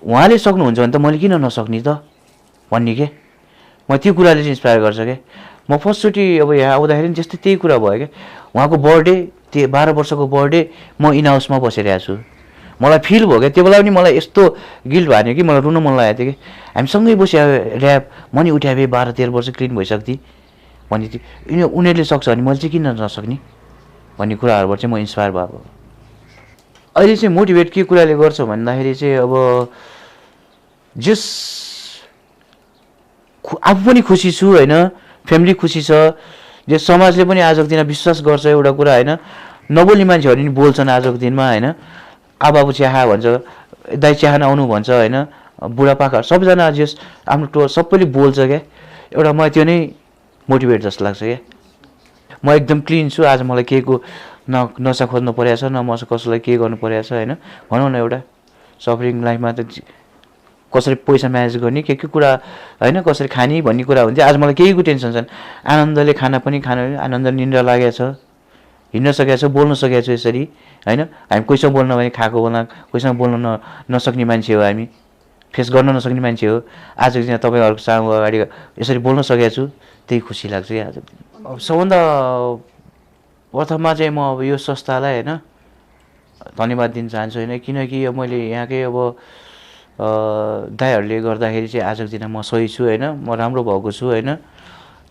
उहाँले सक्नुहुन्छ भने त मैले किन नसक्ने त भन्ने के, म त्यो कुराले चाहिँ इन्सपायर गर्छ क्या। म फर्स्टचोटि अब यहाँ आउँदाखेरि पनि त्यस्तै त्यही कुरा भयो क्या। उहाँको बर्थडे, त्यो 12 वर्षको बर्थडे म इन हाउसमा बसिरहेको छु, मलाई फिल भयो क्या। त्यो बेला पनि मलाई यस्तो गिल्ट भयो कि मलाई रुन मन लागेको थियो कि हामी सँगै बस्यो ऱ्याप, म नि उठ्या भए 12-13 वर्ष क्लिन भइसक्थेँ भन्ने थियो। उनीहरूले सक्छ भने मैले चाहिँ किन नसक्ने भन्ने कुराहरूबाट चाहिँ म इन्सपायर भएको। अहिले चाहिँ मोटिभेट के कुराले गर्छ भन्दाखेरि चाहिँ अब जस आफू पनि खुसी छु होइन, फ्यामिली खुसी छ, जो समाजले पनि आजको दिनमा विश्वास गर्छ एउटा कुरा होइन। नबोल्ने मान्छेहरू नि बोल्छन् आजको दिनमा होइन। आबाबु चिया भन्छ, दाइ चिया आउनु भन्छ होइन, बुढापाका सबैजना जस आफ्नो टोल सबैले बोल्छ क्या। एउटा मलाई त्यो नै मोटिभेट जस्तो लाग्छ क्या। म एकदम क्लिन छु, आज मलाई केहीको नसा खोज्नु परेको छ, न म कसैलाई के गर्नु परेको छ होइन। भनौँ न एउटा सफरिङ लाइफमा त कसरी पैसा म्यानेज गर्ने, के कुरा होइन, कसरी खाने भन्ने कुरा हुन्छ। आज मलाई केहीको टेन्सन छैन, आनन्दले खाना पनि आनन्दले निन्द्रा लागेको छ, हिँड्न सकेको छ, बोल्न सकेको छु यसरी होइन। हामी कोहीसँग बोल्न भने खाएको बोल्न, कोहीसँग बोल्न नसक्ने मान्छे हो, हामी फेस गर्न नसक्ने मान्छे हो। आजको दिन तपाईँहरूको सामु अगाडि यसरी बोल्न सकेको छु, त्यही खुसी लाग्छ क्या आज। अब सबभन्दा प्रथममा चाहिँ म अब यो संस्थालाई होइन धन्यवाद दिन चाहन्छु होइन, किनकि अब मैले यहाँकै अब दाइहरूले गर्दाखेरि चाहिँ आजको दिनमा म सही छु होइन, म राम्रो भएको छु होइन,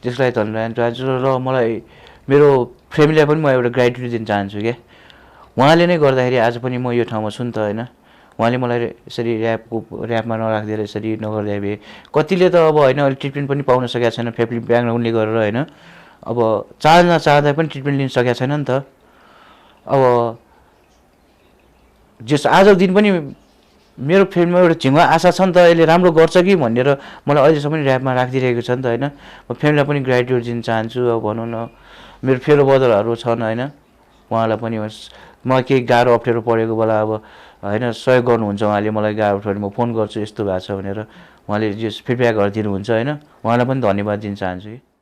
त्यसलाई धन्यवाद चाहन्छु। र मलाई मेरो फ्यामिलीलाई पनि म एउटा ग्रेटिट्युड दिन चाहन्छु क्या, उहाँले नै गर्दाखेरि आज पनि म यो ठाउँमा छु नि त होइन। उहाँले मलाई यसरी ऱ्यापमा नराखिदिएर यसरी नगरिदिए भए कतिले त अब होइन अहिले ट्रिटमेन्ट पनि पाउन सकेको छैन फ्यामिली ब्याकग्राउन्डले गरेर होइन, अब नचाहँदा पनि ट्रिटमेन्ट लिन सकेको छैन नि त। अब जस आजको दिन पनि मेरो फिल्ममा एउटा झिङ्गो आशा छ नि त, यसले राम्रो गर्छ कि भनेर मलाई अहिलेसम्म ऱ्यापमा राखिदिरहेको छ नि त होइन। म फ्यामिलीलाई पनि ग्रेटिट्युड दिन चाहन्छु। अब भनौँ न मेरो फेलो ब्रदरहरू छन् होइन, उहाँलाई पनि म केही गाह्रो अप्ठ्यारो परेको बेला अब होइन सहयोग गर्नुहुन्छ उहाँले, मलाई गाह्रो अप्ठ्यारो म फोन गर्छु यस्तो भएको छ भनेर उहाँले जो फिडब्याकहरू दिनुहुन्छ होइन, उहाँलाई पनि धन्यवाद दिन चाहन्छु कि।